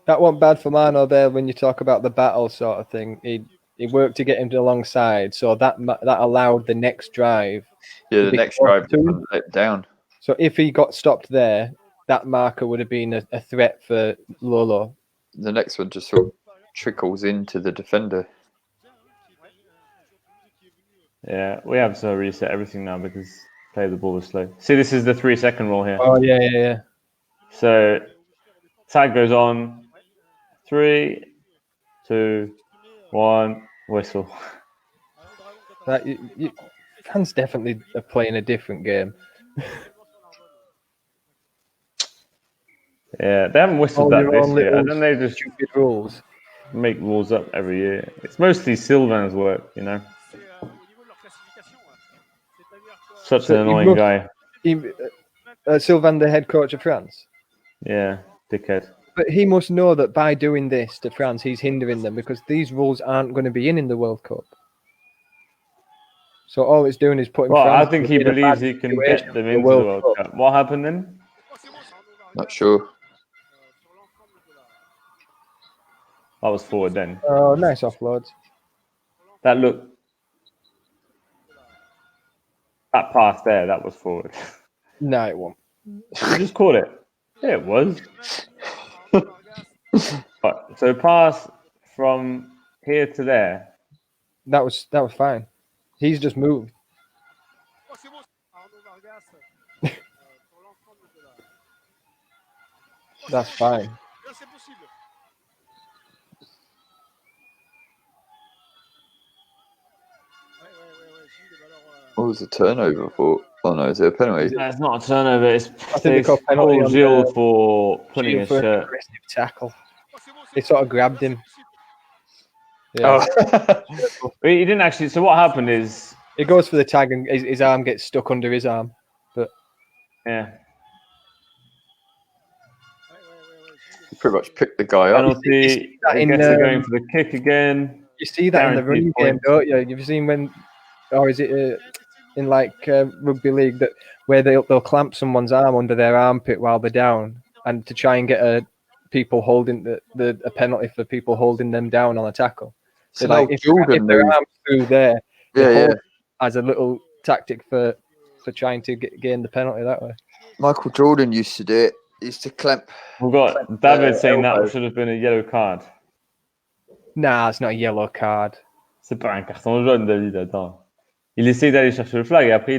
That wasn't bad for Mano there when you talk about the battle sort of thing. He worked to get him to alongside, so that allowed the next drive. Yeah, the next drive let down. So if he got stopped there, that marker would have been a threat for Lolo. The next one just sort of trickles into the defender. yeah, we have to reset everything now because play the ball was slow. See, this is the 3-second rule here. Oh yeah. So tag goes on. 3, 2, 1, whistle. Fans definitely are playing a different game. Yeah, they haven't whistled that this year. And then they just stupid rules. make rules up every year. It's mostly Sylvain's work, you know. Such an annoying guy. Sylvain, the head coach of France. Yeah, dickhead. But he must know that by doing this to France, he's hindering them because these rules aren't going to be in the World Cup. So all it's doing is putting. Well, France I think he believes he can get them into the World Cup. What happened then? Not sure. That was forward then. Oh, nice offloads. That pass there, that was forward. No, it won't. You just caught it. Yeah, it was. But, so pass from here to there. That was fine. He's just moved. That's fine. What was the turnover for? Oh no, is it a penalty? No, it's not a turnover. It's I think they call penalty on Gilles for putting his shirt. Aggressive tackle. They sort of grabbed him. Yeah. Oh. He didn't actually. So what happened is He goes for the tag and his arm gets stuck under his arm. But yeah, He pretty much picked the guy up. penalty. I guess they're going for the kick again. you see that in the Guaranteed running game, points. don't you? You've seen when, or is it in like rugby league that where they'll clamp someone's arm under their armpit while they're down, and to try and get people holding a penalty for people holding them down on a tackle. So like if their arm's through there, hold as a little tactic for trying to gain the penalty that way. Michael Jordan used to do it. He used to clamp. We've got David saying elbow. that should have been a yellow card. Nah, it's not a yellow card. C'est pas un carton jaune, David. Attends. Il essaie d'aller chercher le flag et après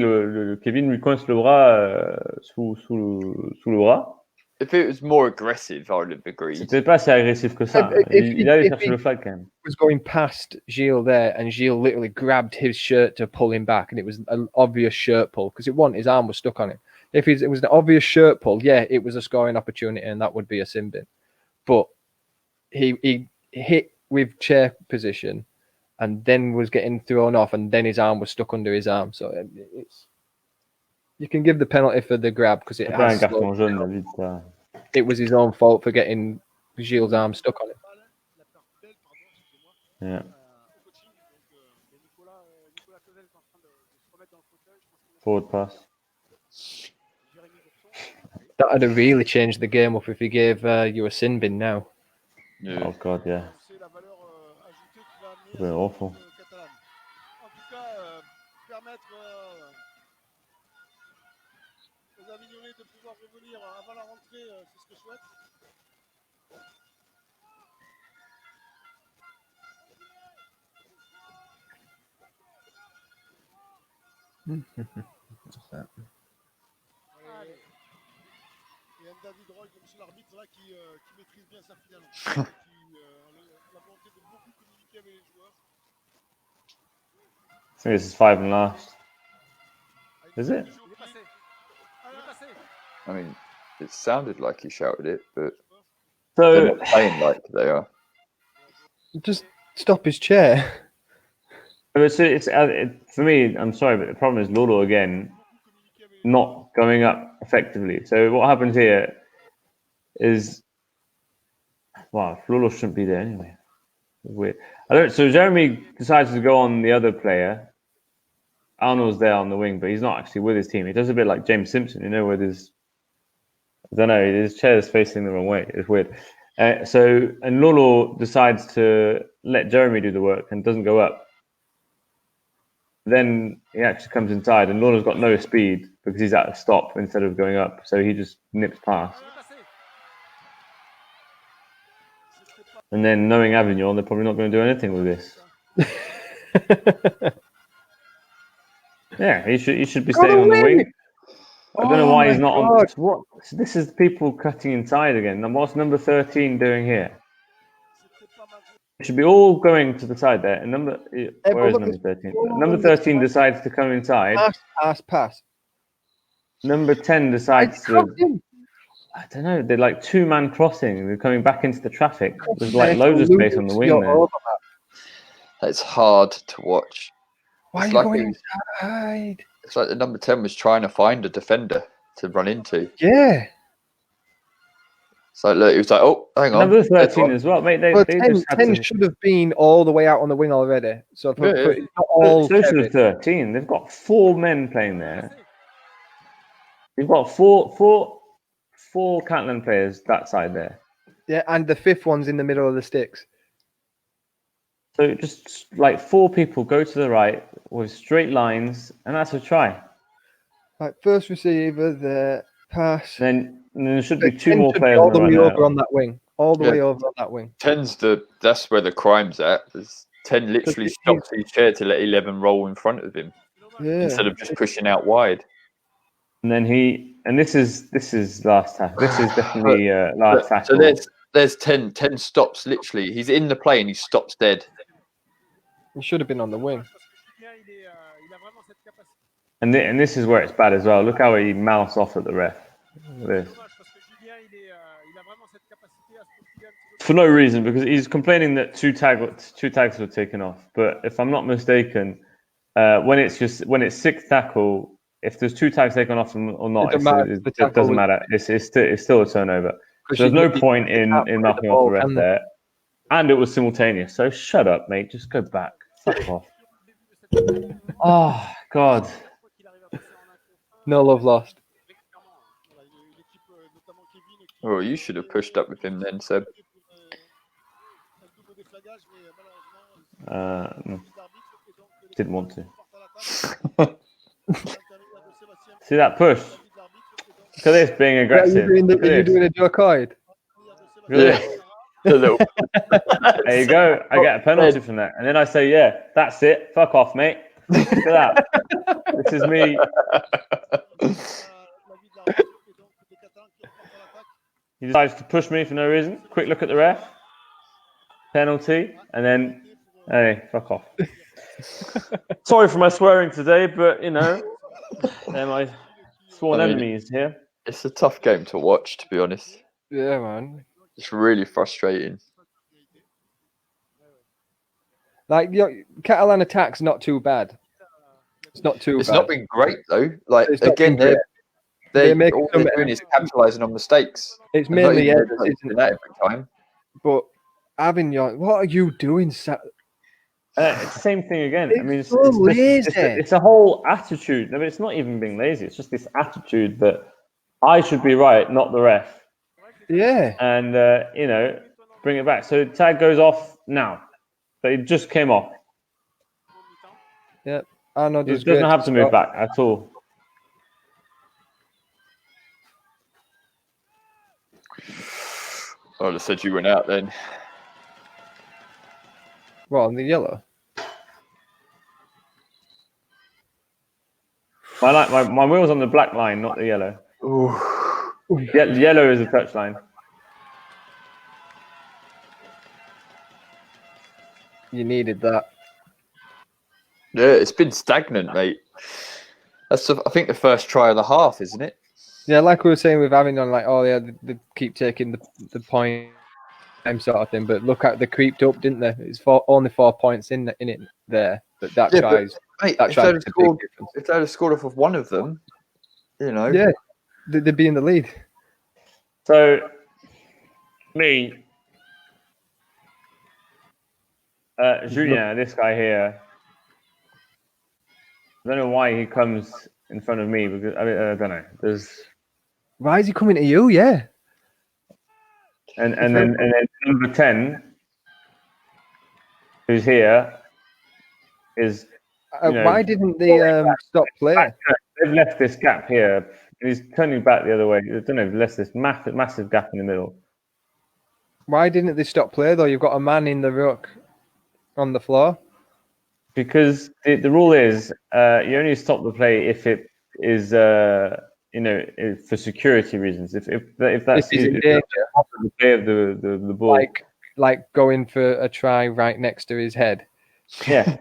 Kevin lui coince le bras sous le bras. If it was more aggressive, I would have agreed. C'était pas si agressif que ça. Il allait chercher le flag quand même. Was going past Gilles there, and Gilles literally grabbed his shirt to pull him back, and it was an obvious shirt pull because his arm was stuck on it. If it was an obvious shirt pull, yeah, it was a scoring opportunity, and that would be a sin bin. But he hit with chair position, and then was getting thrown off, and then his arm was stuck under his arm. So You can give the penalty for the grab because it Après un has carton slowed jaune, down. vite. It was his own fault for getting Gilles' arm stuck on it. Yeah. Forward pass. That would have really changed the game up if he gave you a sin bin now. Yeah. Oh god, yeah. It's been awful. aux Avignonnais de pouvoir revenir avant la rentrée, c'est ce que je souhaite. Et un David Roy comme c'est l'arbitre là qui maîtrise bien sa finale. Qui a la volonté de beaucoup communiquer avec les joueurs. I think this is 5 and last. Is it? I mean, it sounded like he shouted it, but they're So not playing like they are. Just stop his chair. it's for me. I'm sorry, but the problem is Lolo again not going up effectively. So what happens here is, wow, Lolo shouldn't be there anyway. Weird. So Jeremy decides to go on the other player. Arnold's there on the wing, but he's not actually with his team. He does a bit like James Simpson, with his, I don't know, his chair is facing the wrong way. It's weird. And Lolo decides to let Jeremy do the work and doesn't go up. Then he actually comes inside, and Lolo's got no speed because he's at a stop instead of going up. So he just nips past. And then, knowing Avignon, they're probably not going to do anything with this. Yeah, he should be staying on the wing. I don't know why he's not on. What? This is people cutting inside again. And what's number 13 doing here? It should be all going to the side there. And where is number 13? Number 13 decides to come inside. Pass. Number 10 decides to. I don't know. They're like 2-man crossing. They're coming back into the traffic. There's like loads of space on the wing there. It's hard to watch. Why are you going inside? It's like the number 10 was trying to find a defender to run into. Yeah. So look, he was like, "Oh, hang on." Number 13 as well, mate. They 10 should have been all the way out on the wing already. So it's not all. So should have 13. They've got 4 men playing there. You've got four Catalan players that side there. Yeah, and the 5th one's in the middle of the sticks. So just like 4 people go to the right with straight lines, and that's a try. Right, first receiver, the pass. Then there should be 2 more players all the way over on that wing. All the way over on that wing. 10's that's where the crime's at. 10 literally stops his chair to let 11 roll in front of him instead of just pushing out wide. And then this is last tackle. This is definitely last tackle. So there's 10. 10 stops literally. He's in the play and he stops dead. He should have been on the wing. And this is where it's bad as well. Look how he mouths off at the ref. For no reason, because he's complaining that two tags were taken off. But if I'm not mistaken, when it's 6th tackle, if there's 2 tags taken off or not, it doesn't matter. It's still a turnover. So there's no point in knocking off the ref there. And it was simultaneous. So shut up, mate. Just go back. Fuck off. Oh, God. No love lost. Oh, you should have pushed up with him then, Seb. No. Didn't want to. See that push? Look at this being aggressive. Are you doing a jokoid? Yeah. There you go. I get a penalty from that. And then I say, yeah, that's it. Fuck off, mate. Look at that. This is me. He decides to push me for no reason. Quick look at the ref. Penalty. And then, hey, fuck off. Sorry for my swearing today, but, they're my sworn enemies here. It's a tough game to watch, to be honest. Yeah, man. It's really frustrating. Like, Catalan attack's not too bad. It's not too It's bad. not been great though. Like It's not again, been great. they're make all some- they're doing is capitalising on mistakes. It's And not mainly even headers, isn't that it? every time. But Avignon, what are you doing? It's the same thing again. I mean, It's so lazy. it's a whole attitude. I mean, it's not even being lazy. It's just this attitude that I should be right, not the ref. Yeah. And bring it back. So tag goes off now. But it just came off. Yeah. Arnold It was doesn't great have to move stop. back at all. I would have said you went out then. What, on the yellow? My wheel's on the black line, not the yellow. Yellow is a touch line. You needed that. Yeah, it's been stagnant, mate. That's I think the first try of the half, isn't it? Yeah, like we were saying with Avignon, like, oh yeah, they keep taking the point sort of thing. But look at they creeped up, didn't they? It's only 4 points in it there. But that Yeah, tries. Mate, That if tries they'd a have big scored, difference. if they'd have scored off of one of them, you know. Yeah, they'd be in the lead. So, me, Julien, this guy here, I don't know why he comes in front of me because I don't know. Why is he coming to you? Yeah. And then number 10, who's here, is Why didn't they stop play? they've left this gap here. He's turning back the other way. I don't know. They've left this massive gap in the middle. Why didn't they stop play though? You've got a man in the ruck on the floor. Because the rule is you only stop the play if it is for security reasons. If that's If he's in danger. the play of the ball, Like going for a try right next to his head. yeah.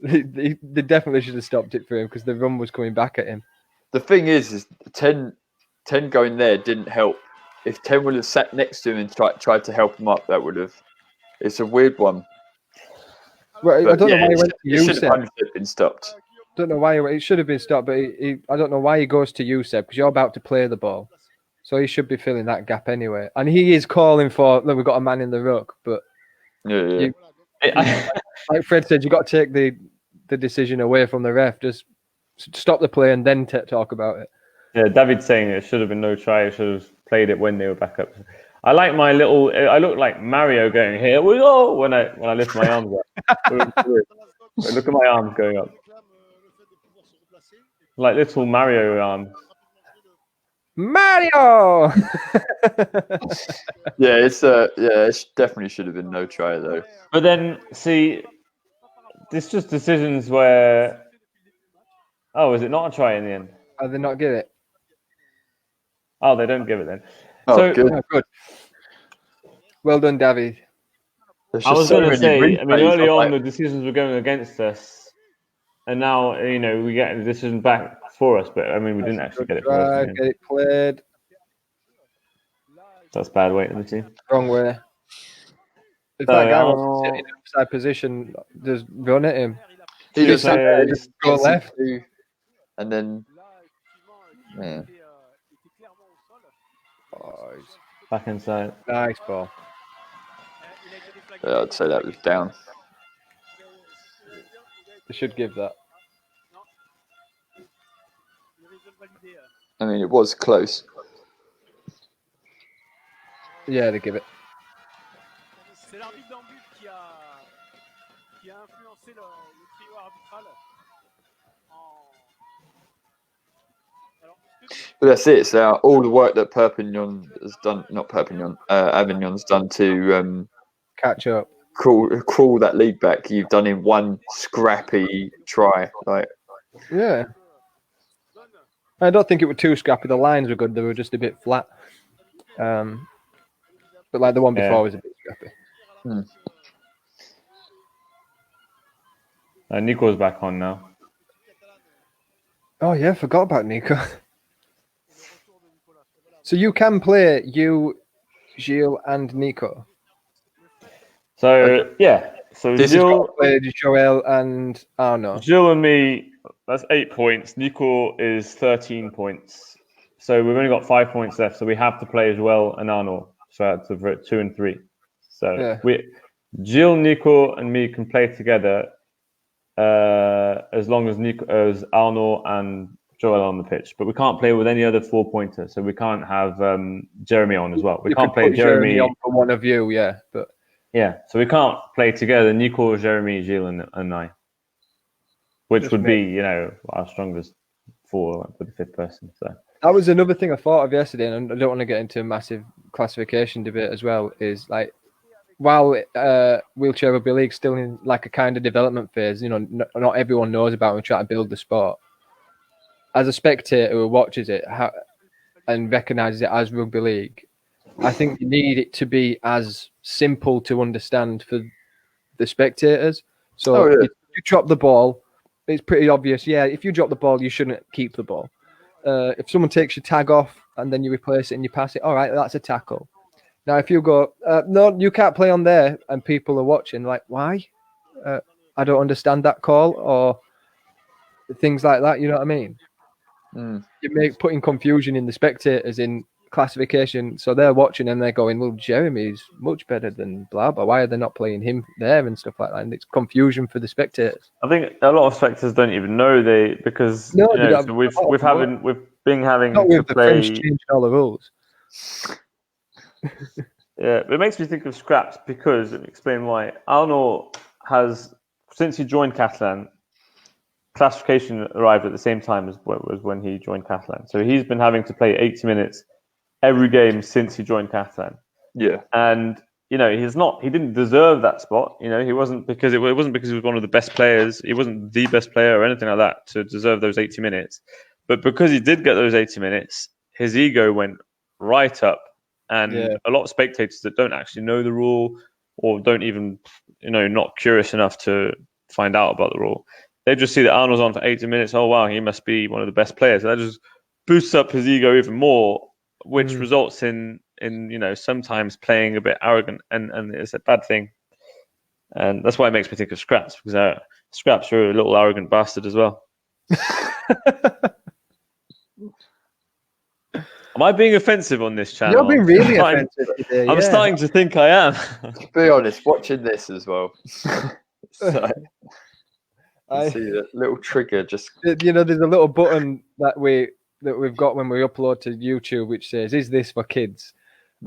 They definitely should have stopped it for him because the run was coming back at him. The thing is 10 going there didn't help. If 10 would have sat next to him and tried to help him up, that would have. It's a weird one. Well, But I don't know why he went to it should have Youssef. been stopped. Don't know why it should have been stopped, but I don't know why he goes to Youssef because you're about to play the ball, so he should be filling that gap anyway. And he is calling for. Look, we've got a man in the ruck, but Yeah. like Fred said, you got to take the decision away from the ref. Just stop the play and then talk about it. Yeah, David's saying it should have been no try. It should have played it when they were back up. I like my little. I look like Mario going here we go when I lift my arms up. Look at my arms going up, like little Mario arms. Mario. It definitely should have been no try though. But then see, it's just decisions where. Oh, is it not a try in the end? Oh, they not give it. Oh, they don't give it then. Oh, So good. Oh, good. Well done, David. There's I just was so going to many say, I mean, replays early of, on like, the decisions were going against us, and now we get the decision back for us. But I mean, we didn't actually get it for us. Try, in the end. get it played That's bad waiting to see. wrong way. If that guy wants to sit in an offside position, just run at him. he Just, just go gets it left. through, and then yeah. Oh, Back inside. nice ball. I'd say that was down. They should give that. I mean, it was close. Yeah, they give it. C'est l'arbitre d'un but qui a influencé le trio arbitral. But that's it. So all the work that Avignon's done to Catch up. crawl that lead back, you've done in one scrappy try. Like, Yeah. I don't think it was too scrappy. The lines were good. They were just a bit flat. But like the one before was a bit scrappy. Nico's back on now. Oh yeah, forgot about Nico. So you can play you, Gilles, and Nico. So yeah, So This is Gilles, Played Joel and Arno. Gilles and me, that's 8 points. Nico is 13 points. So we've only got 5 points left. So we have to play as well and Arno. So for 2 and 3. So Gilles, Nico, and me can play together as long as Arno and Joel on the pitch. But we can't play with any other 4-pointer. So we can't have Jeremy on as well. We can't play Jeremy on for one of you, but. Yeah, so we can't play together, Nico, Jeremy, Gilles, and I, which Just would me. be, our strongest 4 with the 5th person. So that was another thing I thought of yesterday, and I don't want to get into a massive classification debate as well, is like, while wheelchair rugby league's still in like a kind of development phase, not everyone knows about it and trying to build the sport. As a spectator who watches it and recognises it as rugby league, I think you need it to be as simple to understand for the spectators. So if you drop the ball, it's pretty obvious. Yeah, if you drop the ball, you shouldn't keep the ball. If someone takes your tag off and then you replace it and you pass it, all right, that's a tackle. Now, if you go, no, you can't play on there, and people are watching, like, why? I don't understand that call, or things like that. You know what I mean? You putting confusion in the spectators in classification, so they're watching and they're going, well, Jeremy's much better than blah blah. Why are they not playing him there and stuff like that? And it's confusion for the spectators. I think a lot of spectators don't even know because we've been having not to with the play. French changing all the rules. Yeah, it makes me think of scraps because let me explain why. Arno has, since he joined Catalan, classification arrived at the same time as when he joined Catalan. So he's been having to play 80 minutes every game since he joined Catalan. Yeah. And he didn't deserve that spot. He wasn't because it wasn't because he was one of the best players. He wasn't the best player or anything like that to deserve those 80 minutes. But because he did get those 80 minutes, his ego went right up. And a lot of spectators that don't actually know the rule or don't even, not curious enough to find out about the rule, they just see that Arnold's on for 80 minutes. Oh, wow, he must be one of the best players. So that just boosts up his ego even more, which results in sometimes playing a bit arrogant, and it's a bad thing. And that's why it makes me think of Scraps, because Scraps are a little arrogant bastard as well. Am I being offensive on this channel? You're being really offensive today. I'm starting to think I am. To be honest, watching this as well. So, I see the little trigger just. There's a little button that we've got when we upload to YouTube, which says, "Is this for kids?"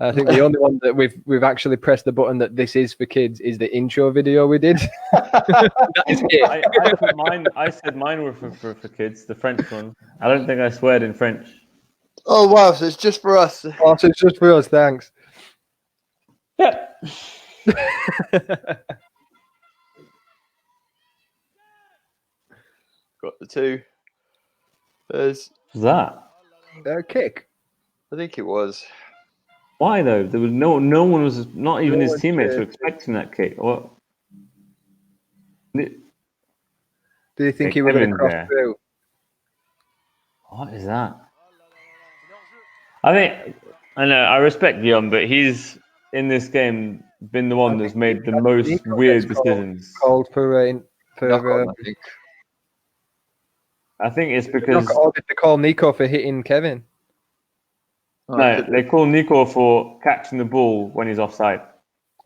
I think the only one that we've actually pressed the button that this is for kids is the intro video we did. That is it. I said mine were for kids, the French one. I don't think I sweared in French. Oh wow! So it's just for us. Oh, so it's just for us. Thanks. Yeah. Got the 2. There's that kick. I think it was. Why though? There was no one was not even his teammates were expecting that kick. What? Do you think he would have crossed through? What is that? I know I respect Guillaume, but he's in this game been the one that's made the most weird decisions. Called for I think it's because they call Nico for hitting Kevin. No, they call Nico for catching the ball when he's offside.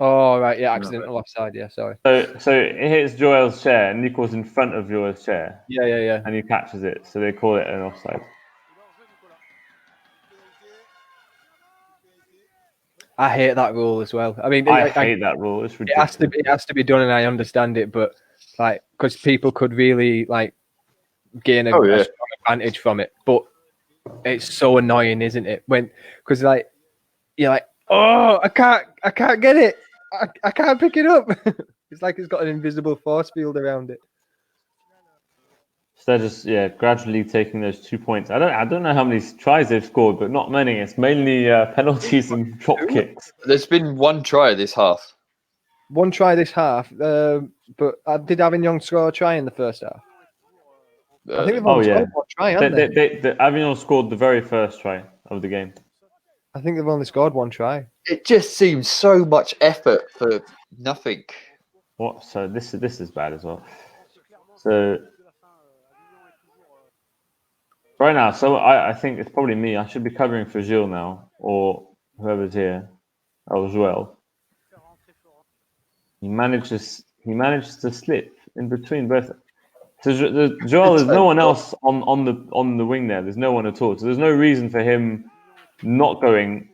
Oh right, yeah, accidental offside. Yeah, sorry. So it hits Joel's chair, and Nico's in front of Joel's chair. Yeah. And he catches it, so they call it an offside. I hate that rule as well. I mean, I hate that rule. It's ridiculous. It has to be done, and I understand it, but because people could really gain a strong advantage from it, but it's so annoying, isn't it? Because you're like, oh, I can't get it. I can't pick it up. It's like it's got an invisible force field around it. So they're just gradually taking those 2 points. I don't know how many tries they've scored, but not many. It's mainly penalties and drop kicks. There's been 1 try this half. 1 try this half, but did Avignon score a try in the first half? I think they've only scored 1 try, haven't they? Avignon scored the very first try of the game. I think they've only scored 1 try. It just seems so much effort for nothing. What? So this is bad as well. So right now, so I think it's probably me. I should be covering for Gilles now, or whoever's here, as well. He manages to slip in between both. So Joel, there's no one else on the wing there. There's no one at all. So there's no reason for him not going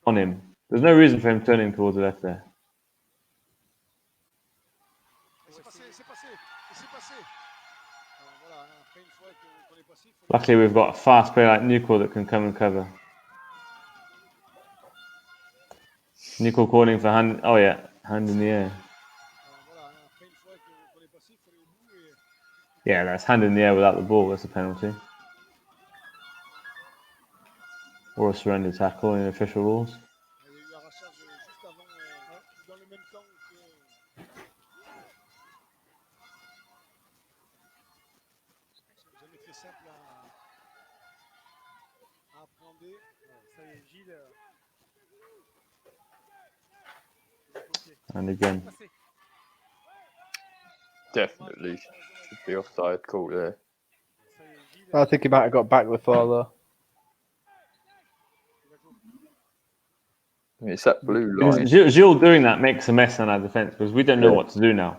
on him. There's no reason for him turning towards the left there. Luckily, we've got a fast player like Nico that can come and cover. Nico calling for hand. Oh yeah, hand in the air. Yeah, that's hand in the air without the ball. That's a penalty. Or a surrender tackle in official rules. And again. Definitely should be offside call there. I think he might have got back before though. I mean, it's that blue line. Gilles doing that makes a mess on our defence because we don't know what to do now.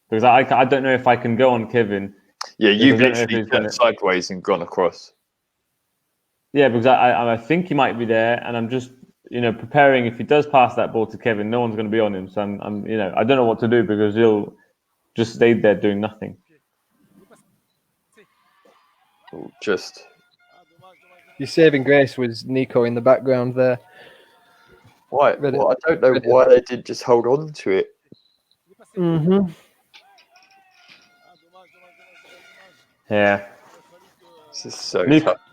Because I don't know if I can go on Kevin. Yeah, you've literally turned sideways and gone across. Yeah, because I think he might be there, and I'm just preparing. If he does pass that ball to Kevin, no one's going to be on him. So I'm I don't know what to do because Gilles just stayed there doing nothing. Just your saving grace was Nico in the background there. Why? Well, I don't know why they did just hold on to it. Mm-hmm. Yeah. This is so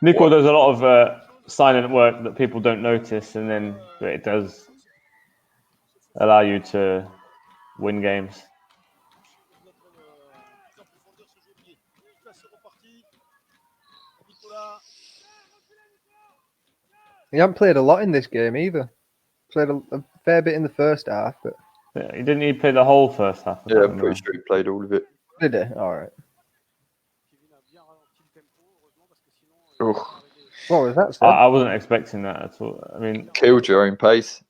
Nico does a lot of silent work that people don't notice, and then it does allow you to win games. He hasn't played a lot in this game either. Played a fair bit in the first half, but yeah, he didn't even play the whole first half. Yeah, I'm pretty sure he played all of it. Did he? All right. Oh. What was that? I wasn't expecting that at all. I mean, killed your own pace.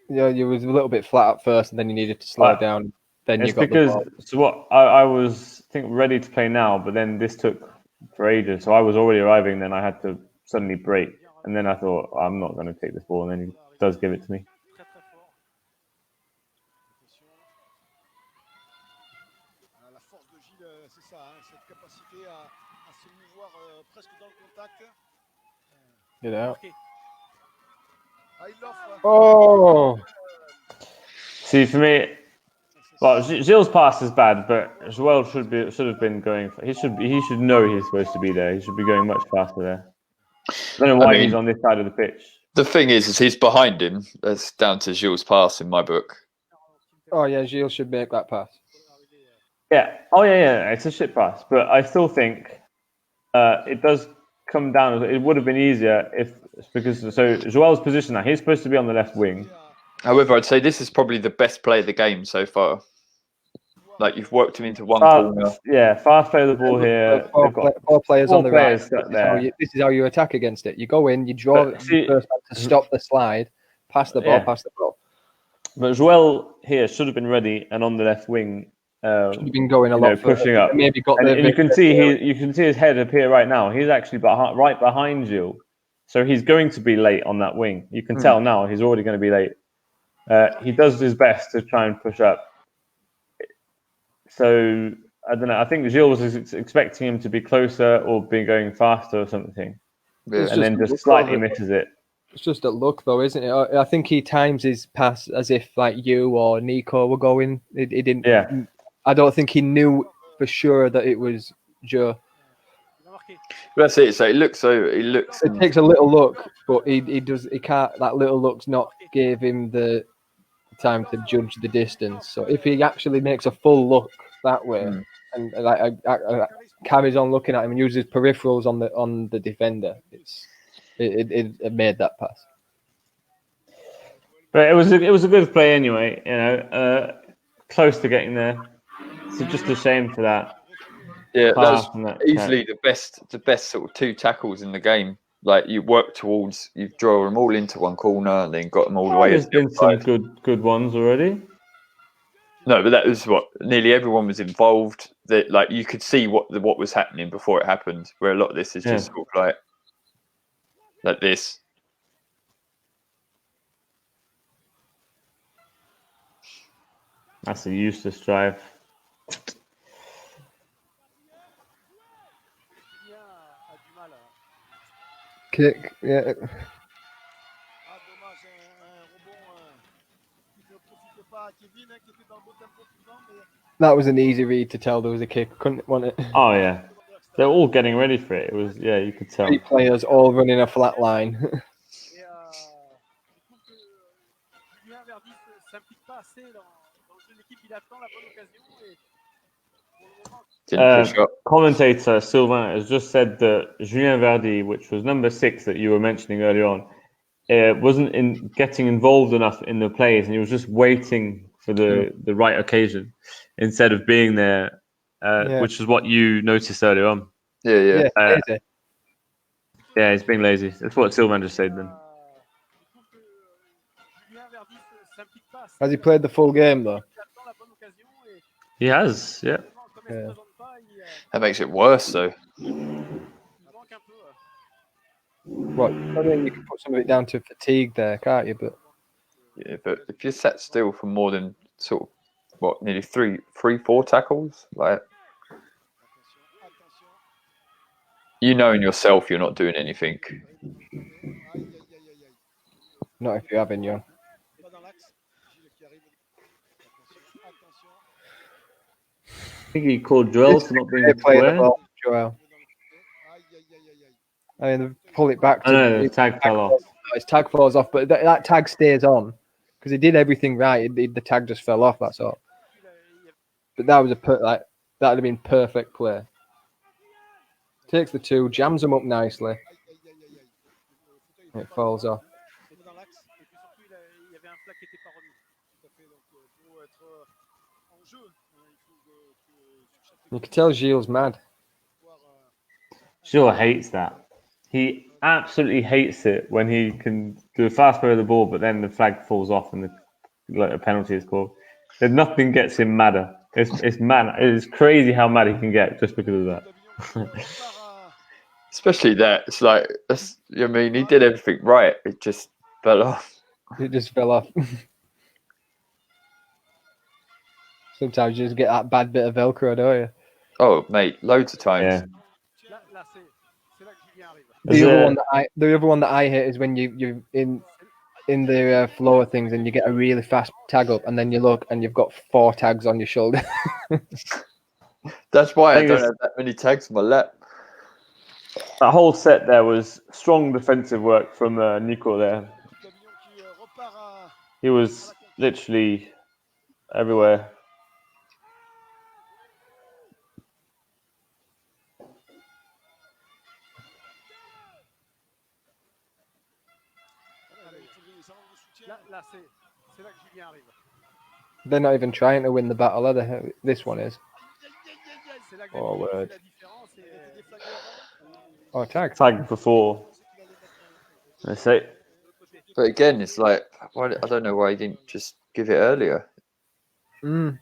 Yeah, you was a little bit flat at first, and then you needed to slow down. Then you got because the ball. So what I was ready to play now, but then this took for ages. So I was already arriving. Then I had to suddenly break, and then I thought I'm not going to take this ball, and then he does give it to me. La force de Gilles, c'est ça, cette capacité à se mouvoir presque dans le contact. Get out. Oh. See, for me, well, Gilles' pass is bad, but Joel should have been going. He should know he's supposed to be there. He should be going much faster there. I don't know why he's on this side of the pitch. The thing is he's behind him. That's down to Gilles' pass in my book. Oh yeah, Gilles should make that pass. Yeah. Oh yeah. It's a shit pass, but I still think it does come down. It would have been easier because Joel's position now. He's supposed to be on the left wing. However, I'd say this is probably the best play of the game so far. Like you've worked him into one corner. Yeah, fast play the ball here. Four players on the right. There. This is how you attack against it. You go in, you draw the first man to stop the slide, pass the ball. But Joel here should have been ready and on the left wing. Should have been going a lot further. Pushing up. Maybe got and you can see his head appear right now. He's actually right behind Gilles, so he's going to be late on that wing. You can tell now he's already going to be late. He does his best to try and push up. So I don't know. I think Gilles was expecting him to be closer or be going faster or something, and then just slightly misses it. It's just a look, though, isn't it? I think he times his pass as if like you or Nico were going. He didn't. Yeah. I don't think he knew for sure that it was Joe. That's it. So it looks. It takes a little look, but he can't. That little look's not gave him the time to judge the distance. So if he actually makes a full look that way and like carries on looking at him and uses peripherals on the defender, it made that pass. But it was a good play anyway. You know, close to getting there. So just a shame for that. Yeah, pass that's and that easily the best sort of 2 tackles in the game. Like you work towards, you draw them all into one corner and then got them all the way. There's been some good ones already. No, but that was what nearly everyone was involved. That like you could see what was happening before it happened. Where a lot of this is just sort of like this. That's a useless drive. Kick, yeah. Ah, dommage, un rebond qui ne profite pas à Kevin, qui était dans le beau tempo tout le temps, mais That was an easy read to tell there was a kick. Couldn't want it. Oh yeah, they're all getting ready for it. It was you could tell. 3 players all running a flat line. et je trouve que Julien Verdi ne s'implique pas assez dans le jeu de l'équipe. Il attend la bonne occasion et pour le moment, Didn't push up. Commentator Sylvain has just said that Julien Verdi, which was number 6 that you were mentioning earlier on, wasn't getting involved enough in the plays, and he was just waiting for the right occasion instead of being there, which is what you noticed earlier on. Yeah. Yeah, he's being lazy. That's what Sylvain just said then. je trouve que Julien Verdi ne s'implique pas assez. Has he played the full game though? Il attend la bonne occasion et He has, yeah. comme elle ne se présente pas, il That makes it worse though. manque un peu. What? I mean, you can put some of it down to fatigue there, can't you? But Yeah, but if you're sat still for more than sort of nearly 4 tackles, like you know in yourself you're not doing anything. not if you're Avignon. Pas dans l'axe. Gilles qui arrive. Attention. I think he called Joel for not being They play the square. ball, Joel. Aïe, aïe, aïe, aïe, aïe. I mean, they pull it back. I know the tag fell off. His tag falls off, but that tag stays on because he did everything right. The tag just fell off. That's all. But that was that would have been perfect play. Takes the 2, jams them up nicely. It falls off. Dans l'axe. Et puis surtout, il y avait un flag qui n'était pas remis. Tout à fait. Donc, pour être en jeu, il faut que sur chaque You can tell Gilles mad. Gilles hates that. He absolutely hates it when he can do a fast play of the ball, but then the flag falls off and a penalty is called. There's nothing gets him madder. It's mad. It's crazy how mad he can get just because of that. Especially that. It's like I mean, he did everything right. It just fell off. It just fell off. Sometimes you just get that bad bit of Velcro, don't you? Oh, mate, loads of times. Yeah. Là, c'est là que Julien arrive. The other one that I hate is when you in the flow of things and you get a really fast tag up and then you look and you've got 4 tags on your shoulder. That's why I don't have that many tags on my lap. That whole set there was strong defensive work from Nico there. Avignon qui repart à He was literally everywhere. Là, c'est là que Julien arrive. They're not even trying to win the battle, are they? This one is. C'est là que Oh, David word. fait la différence et était déflagré avant. Oh, tag. Tagged before. Let's say. But again, it's like I don't know why he didn't just give it earlier. Mm.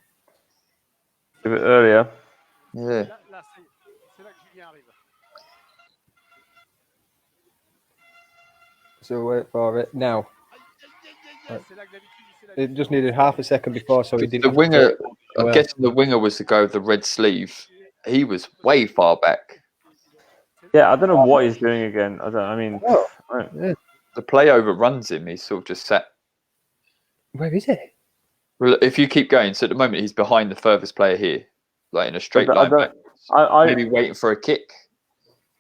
Give it earlier. Yeah. Là, c'est là que Julien arrive. So wait for it now. C'est là que d'habitude, il fait la It just needed half a second before, so he The didn't. winger, I'm well. guessing the winger was the guy with the red sleeve. He was way far back. Yeah, I don't know what he's doing again. Oh. Yeah. The play overruns him. He's sort of just sat. Where is it? Well, if you keep going, so at the moment he's behind the furthest player here, like in a straight line. Maybe waiting for a kick.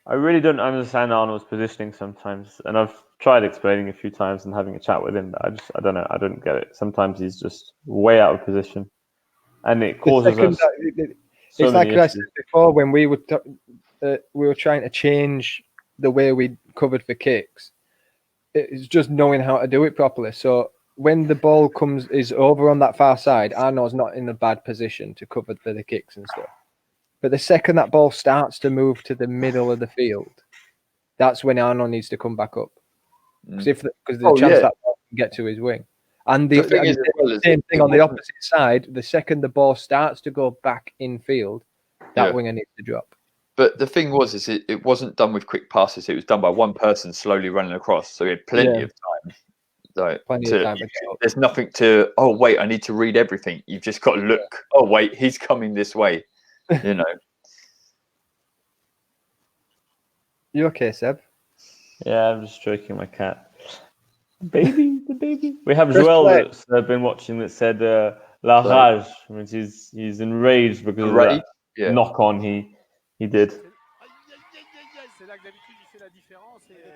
I really don't understand Arnold's positioning sometimes, and I've tried explaining a few times and having a chat with him, but I don't know. I don't get it. Sometimes he's just way out of position, and it causes us. It's like I said before when we were trying to change the way we covered for kicks. It's just knowing how to do it properly. So when the ball is over on that far side, Arno's not in a bad position to cover for the kicks and stuff. But the second that ball starts to move to the middle of the field, that's when Arno needs to come back up. Because the chance that ball can get to his wing. And the same thing on the opposite side, the second the ball starts to go back in field, that winger needs to drop. But the thing was, it wasn't done with quick passes. It was done by one person slowly running across. So he had plenty of time. There's nothing to, oh, wait, I need to read everything. You've just got to look. Oh, wait, he's coming this way. You know. You okay, Seb? Yeah, I'm just stroking my cat. The baby. We have Joel that's been watching that said La Rage, which is he's enraged because of that knock on he did.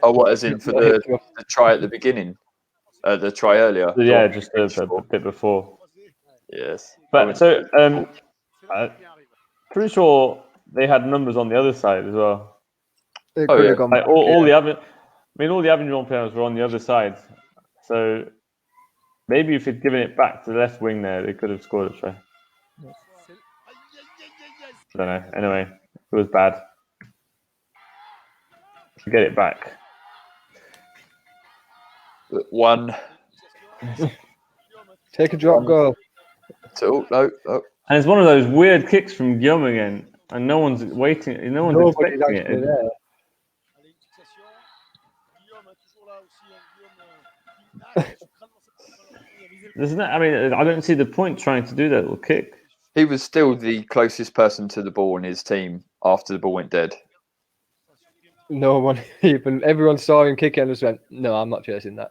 Oh, what, as in for the try at the beginning? The try earlier? Yeah, just a bit before. Yes. But so, I'm pretty sure they had numbers on the other side as well. All the Avignon players were on the other side. So maybe if he'd given it back to the left wing there, they could have scored a try. I don't know. Anyway, it was bad. Get it back. 1. Take a drop goal. 2. No. And it's one of those weird kicks from Guillaume again, and no one's waiting. No one's expecting it. There. Isn't it? I mean, I don't see the point trying to do that little kick. He was still the closest person to the ball in his team after the ball went dead. No one even. Everyone saw him kick it and just went, "No, I'm not chasing that."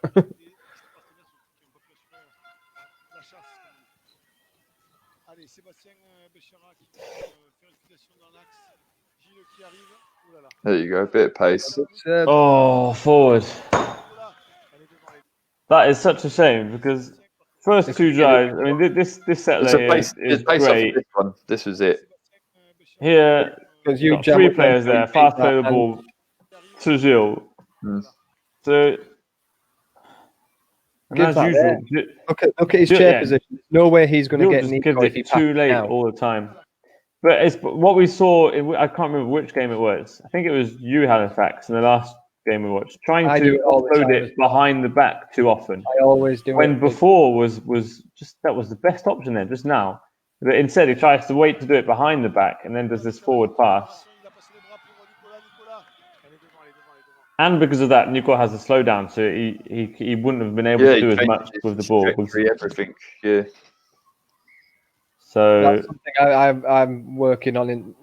There you go, a bit of pace. Oh, forward. That is such a shame because first two drives. I mean, this set lay is great. This one. This was it. Here, got 3 players there. Fast play the ball to Gilles. So, as usual, look at his chair position. No way he's going to get Nico if he too late all the time. But it's what we saw. I can't remember which game it was. I think it was you, Halifax, in the last game we watched, trying to offload it behind the back too often. I always do. When before was just that was the best option there just now. But instead, he tries to wait to do it behind the back and then does this forward pass. And because of that, Nico has a slowdown, so he wouldn't have been able to do as much with the ball. Everything, yeah. So that's something I'm working on in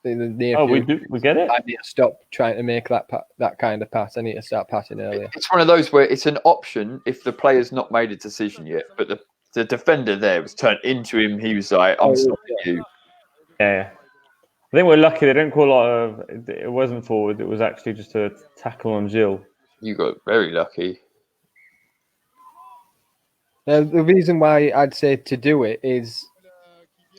the near future. We get it. I need to stop trying to make that kind of pass. I need to start passing earlier. It's one of those where it's an option if the player's not made a decision yet, but the defender there was turned into him. He was like, "I'm stopping you." Yeah. I think we're lucky they didn't call a lot of. It wasn't forward. It was actually just a tackle on Gilles. You got very lucky. The reason why I'd say to do it is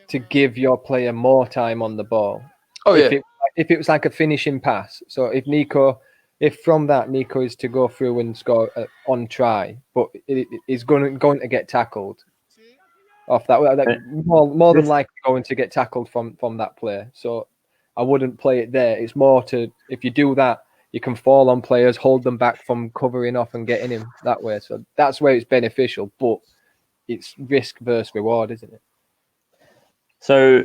to give your player more time on the ball. Oh, if it was like a finishing pass. So if from that Nico is to go through and score on try, but it is going to get tackled off that, more than likely going to get tackled from that player. So I wouldn't play it there. It's more to, if you do that, you can fall on players, hold them back from covering off and getting him that way. So that's where it's beneficial, but it's risk versus reward, isn't it? So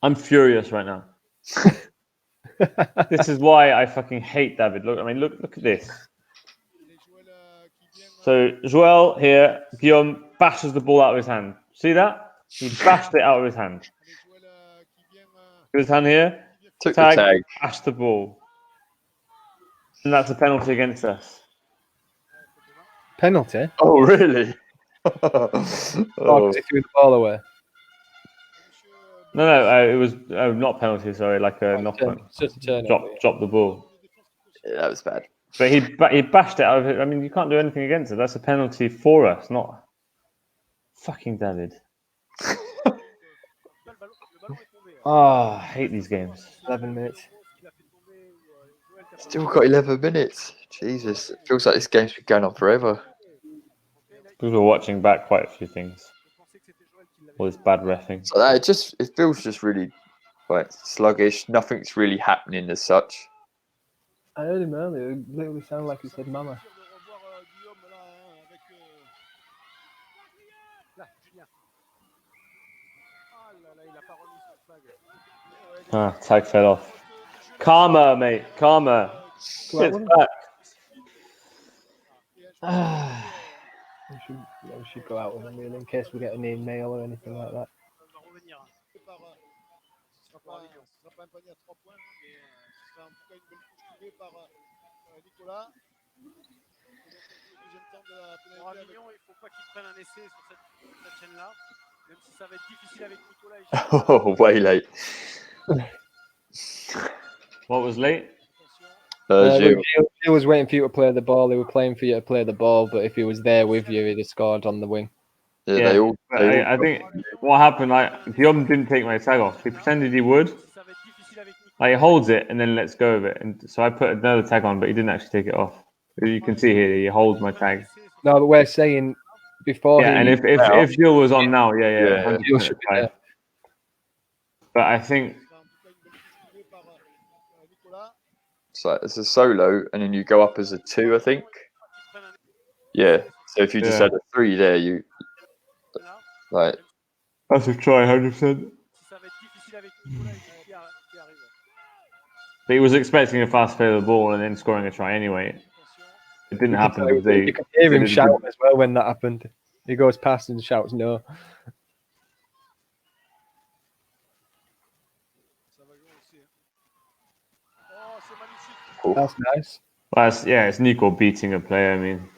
I'm furious right now. This is why I fucking hate David. Look at this. So Joel here, Guillaume bashes the ball out of his hand. See that? He bashed it out of his hand. His hand here. Took the tag. Bashed the ball. And that's a penalty against us. Penalty? Oh, really? Because he threw the ball away. No, it was not penalty. Sorry, like a knock on. Just a turn. Drop the ball. Yeah, that was bad. But he bashed it out of it. I mean, you can't do anything against it. That's a penalty for us, not fucking David. I hate these games. 11 minutes. Still got 11 minutes. Jesus, it feels like this game's been going on forever. Because we're watching back quite a few things. All this bad reffing. So it feels just really like sluggish. Nothing's really happening as such. I heard him earlier. It literally sounded like he said "mama." Ah, tag fell off. Karma, mate. Karma. It's back. We should go out with him really, in case we get any mail or anything like that. Pour Avignon, il ne faut pas qu'il prenne un essai sur cette chaîne-là, même si ça va être difficile avec Nicolas. Oh, way late. What was late? Gilles. He was waiting for you to play the ball. They were playing for you to play the ball, but if he was there with you, he'd have scored on the wing. Yeah, I think what happened, like Guillaume didn't take my tag off. He pretended he would. Like he holds it and then lets go of it, and so I put another tag on, but he didn't actually take it off. You can see here, he holds my tag. No, but we're saying before. Yeah, and if Gilles was on now, yeah, 100% Gilles should be there. But I think it's a solo, and then you go up as a 2, I think. Yeah. So if you just had a 3 there, you like. That's a try, 100%. But he was expecting a fast fail of the ball and then scoring a try anyway. It didn't happen because they. You could hear him shout as well when that happened. He goes past and shouts no. That's nice. Well, it's Nico beating a player. I mean,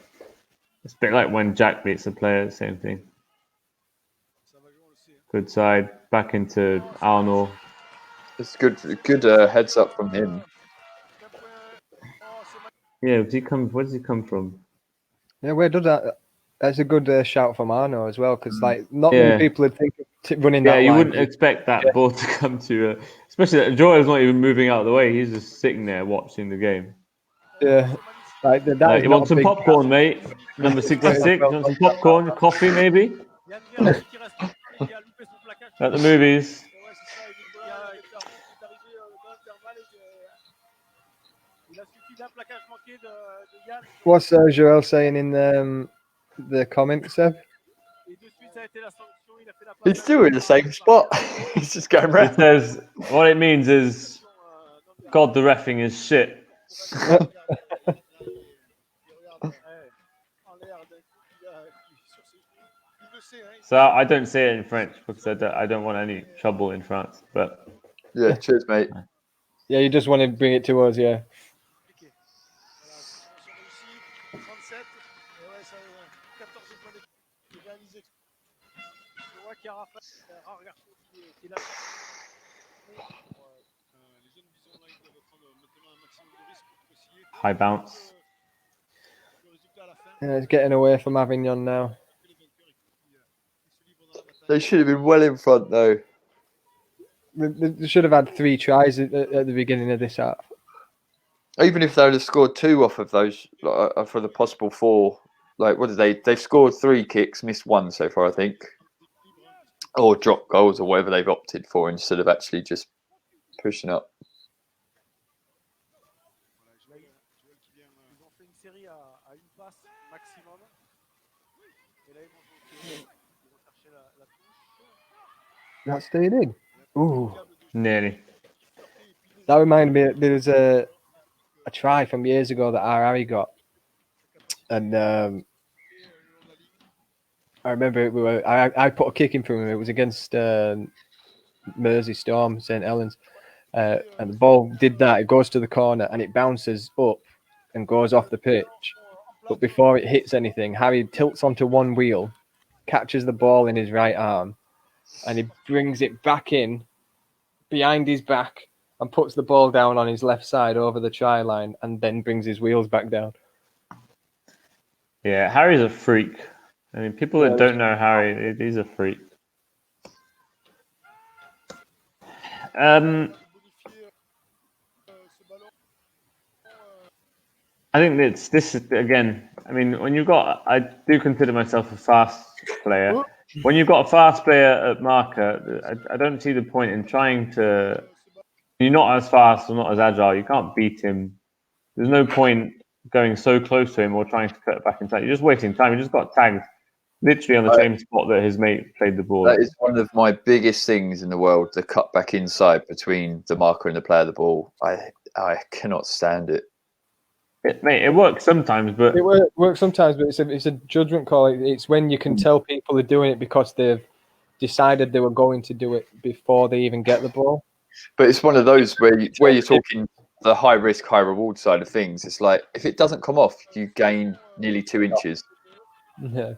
it's a bit like when Jack beats a player, same thing. Good side, back into Arnold. It's good heads up from him. Yeah, where does he come from? Yeah, where does that? That's a good shout from Arno as well, because like not many people would think of running that. Yeah, you line. wouldn't expect that ball to come to, especially that Joel's not even moving out of the way. He's just sitting there watching the game. Yeah, like that. You want some popcorn, mate? Number 66. You want some popcorn, coffee, maybe? At the movies. What's Joel saying in the comments, Seb? He's still in the same spot. He's just going round. It says, what it means is, God, the reffing is shit. So I don't say it in French because I don't want any trouble in France. But yeah, cheers, mate. Yeah, you just want to bring it to us, yeah. High bounce. Yeah, it's getting away from Avignon now. They should have been well in front, though. They should have had 3 tries at the beginning of this half. Even if they would have scored 2 off of those, for the possible 4, like what did they? They've scored 3 kicks, missed 1 so far, I think, or dropped goals or whatever they've opted for instead of actually just pushing up. That stayed in. Ooh, Nearly. that reminded me. There was a try from years ago that our Harry got, and I remember I put a kick in for him. It was against Mersey Storm, St Helens, and the ball did that. It goes to the corner and it bounces up and goes off the pitch. But before it hits anything, Harry tilts onto one wheel, catches the ball in his right arm, and he brings it back in behind his back and puts the ball down on his left side over the try line and then brings his wheels back down. Yeah, Harry's a freak. I mean, people that don't know Harry, he's a freak. I think this is again. mean, I do consider myself a fast player. When you've got a fast player at marker, I don't see the point in trying to. You're not as fast or not as agile. You can't beat him. There's no point going so close to him or trying to cut it back inside. You're just wasting time. You just got tagged literally on the same spot that his mate played the ball. That is one of my biggest things in the world, the cut back inside between the marker and the player of the ball. I cannot stand it. It works sometimes, but It works sometimes, but it's a judgment call. It's when you can tell people are doing it because they've decided they were going to do it before they even get the ball. But it's one of those where you're talking the high risk, high reward side of things. It's like if it doesn't come off, you gain nearly 2 inches. Yeah.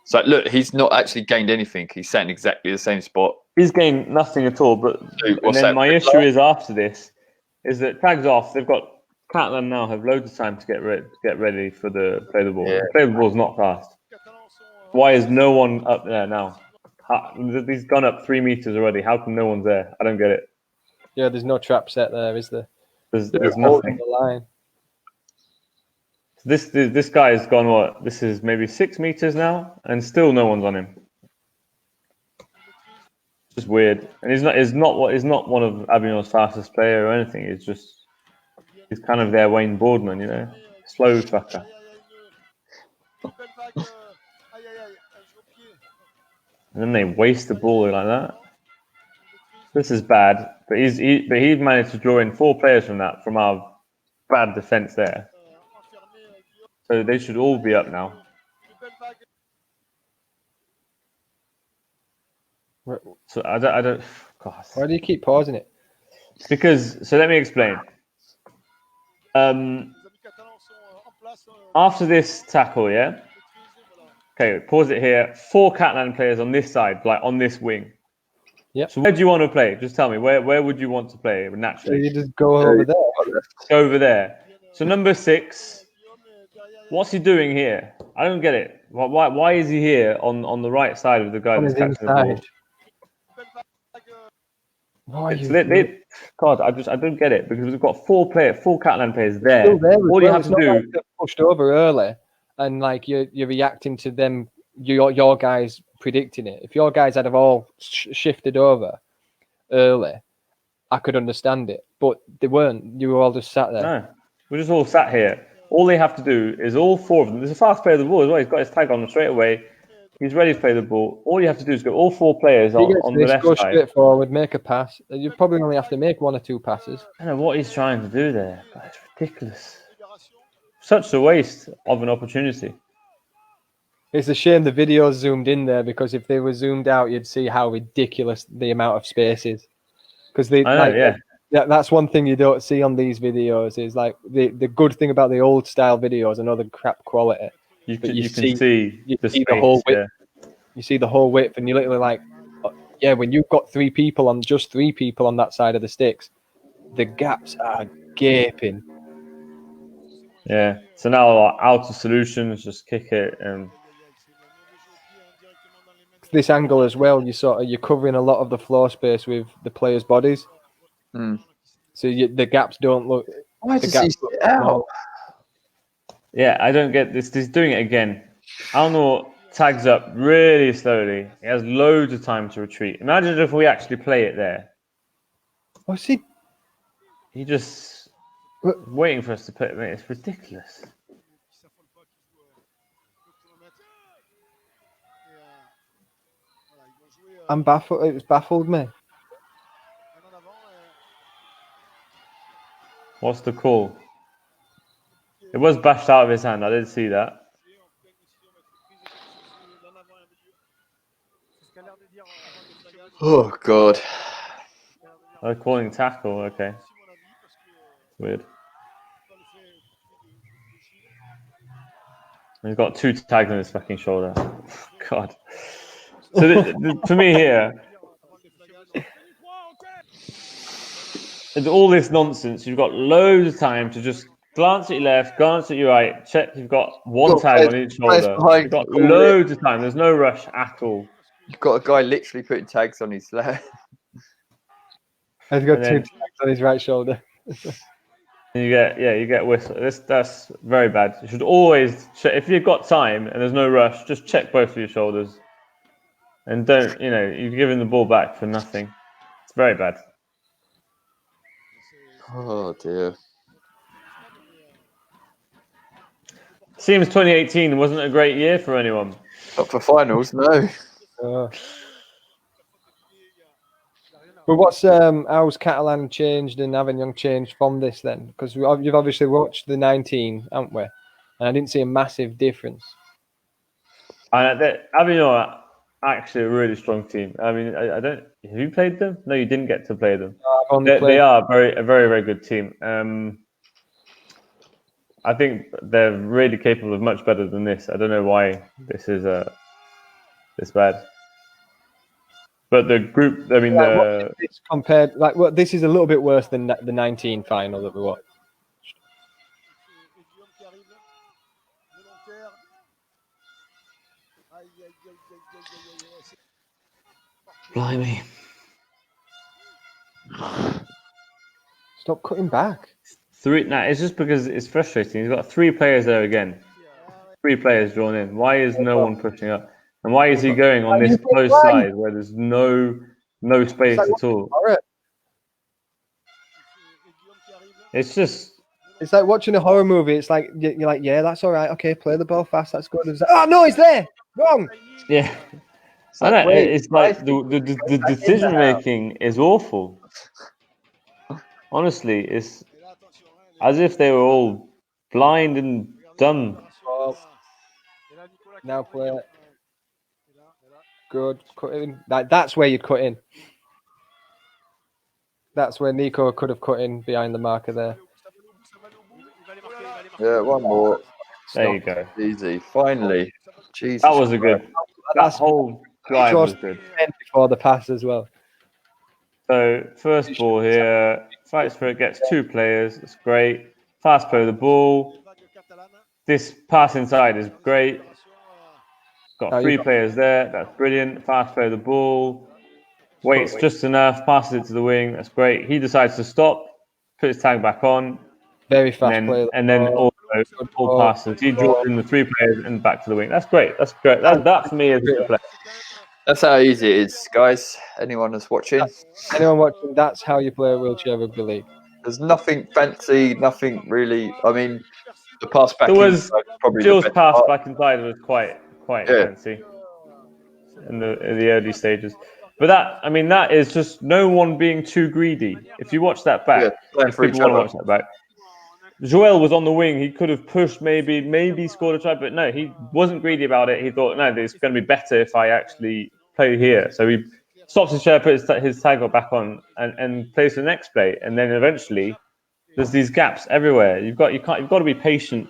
So look, he's not actually gained anything. He's sat in exactly the same spot. he's gained nothing at all. But what's and then that, my red issue flag? is after this is that tags off. They've got Catalan now have loads of time to get ready for the play the ball. Yeah. The play the ball's not fast. Why is no one up there now? He's gone up 3 meters already. How come no one's there? I don't get it. Yeah, there's no trap set there, is there? There's Holding nothing. the line. This guy has gone what? This is maybe 6 meters now, and still no one's on him. It's just weird, and he's not one of Avignon's fastest player or anything. He's kind of their Wayne Boardman, you know, slow fucker. And then they waste the ball like that. This is bad, but he managed to draw in 4 players from our bad defense there. So they should all be up now. So I don't. God. Why do you keep pausing it? Because let me explain. After this tackle, yeah. Okay, pause it here. 4 Catalan players on this side, like on this wing. Yep. So where do you want to play? Just tell me where would you want to play So naturally? you just go over there. Go over there. So number 6, what's he doing here? I don't get it. Why is he here on the right side of the guy On that's his catching the ball? inside. Why are you God, I don't get it because we've got 4 Catalan players there. still there as All you well. have It's to not do. like they're pushed over early and like you're reacting to them, your guys predicting it. If your guys had have all shifted over early, I could understand it, but they weren't. You were all just sat there. No, we're just all sat here. All they have to do is all 4 of them. There's a fast player of the ball as well. He's got his tag on him straight away. He's ready to play the ball. All you have to do is go all 4 players on the left go side. straight forward, make a pass. You probably only have to make 1 or 2 passes. I don't know what he's trying to do there. God, it's ridiculous. Such a waste of an opportunity. It's a shame the video's zoomed in there because if they were zoomed out, you'd see how ridiculous the amount of space is. Because that's one thing you don't see on these videos is like the good thing about the old style videos. I know the crap quality. You But can you see the see space. the whole width. Yeah. You see the whole width, and you're literally like, yeah, when you've got 3 people on that side of the sticks, the gaps are gaping. Yeah. So now out of solutions, just kick it and This angle as well, you're covering a lot of the floor space with the players' bodies, so the gaps don't look. Why the does he gaps sit out? yeah, I don't get this. He's doing it again. Alnor tags up really slowly. He has loads of time to retreat. Imagine if we actually play it there. What's he? He just waiting for us to put it. It's ridiculous. I'm baffled. It's baffled me. What's the call? It was bashed out of his hand. I did see that. Oh God! They're calling tackle. Okay. Weird. He's got 2 tags on his fucking shoulder. God. So for me here, all this nonsense, you've got loads of time to just glance at your left, glance at your right, check you've got 1 tag on each shoulder. You've got loads of time. There's no rush at all. You've got a guy literally putting tags on his left. He's got And 2 then- tags on his right shoulder. You get whistle. That's very bad. You should always check if you've got time and there's no rush. Just check both of your shoulders, and don't you're giving the ball back for nothing. It's very bad. Oh dear. Seems 2018 wasn't a great year for anyone. Not for finals, no. But what's how's Catalan changed and Avignon changed from this then? Because you've obviously watched the 19, haven't we? And I didn't see a massive difference. And Avignon are actually a really strong team. I mean, I don't. Have you played them? No, you didn't get to play them. They are a very, very good team. I think they're really capable of much better than this. I don't know why this is this bad. But the group, I mean, it's compared this is a little bit worse than the 19 final that we watched. Blimey. Stop cutting back. It's just because it's frustrating. He's got 3 players there again. 3 players drawn in. Why is no one pushing up? And why is he going on this close side where there's no space at all? It's just... It's like watching a horror movie. It's like, you're like, yeah, that's all right. Okay, play the ball fast. That's good. It's like, oh, no, he's there. Wrong. Yeah. It's like the decision making is awful. Honestly, it's as if they were all blind and dumb. Now play it. Good. Cut in. That's where you cut in. That's where Nico could have cut in behind the marker there. Yeah, one more. There you go. Easy. Finally. Jesus. That was a good. That whole drive was good. Before the pass as well. So first ball here. Fights for it. Gets 2 players. It's great. Fast play the ball. This pass inside is great. Got 3 players there. That's brilliant. Fast play the ball. Waits just enough. Passes it to the wing. That's great. He decides to stop. Put his tag back on. Very fast play. And then all passes. He draws in the 3 players and back to the wing. That's great. That's great. That for me is a good play. That's how easy it is, guys. Anyone that's watching? Anyone watching, that's how you play a wheelchair rugby league. There's nothing fancy, nothing really. I mean, the pass back. There was probably Jill's pass back inside was quite fancy in the early stages. But that is just no one being too greedy. If you watch that back, if people want to watch that back. Joel was on the wing. He could have pushed, maybe scored a try, but no, he wasn't greedy about it. He thought, no, it's going to be better if I actually play here. So he stops his chair, puts his tag back on, and plays the next play. And then eventually, there's these gaps everywhere. You've got to be patient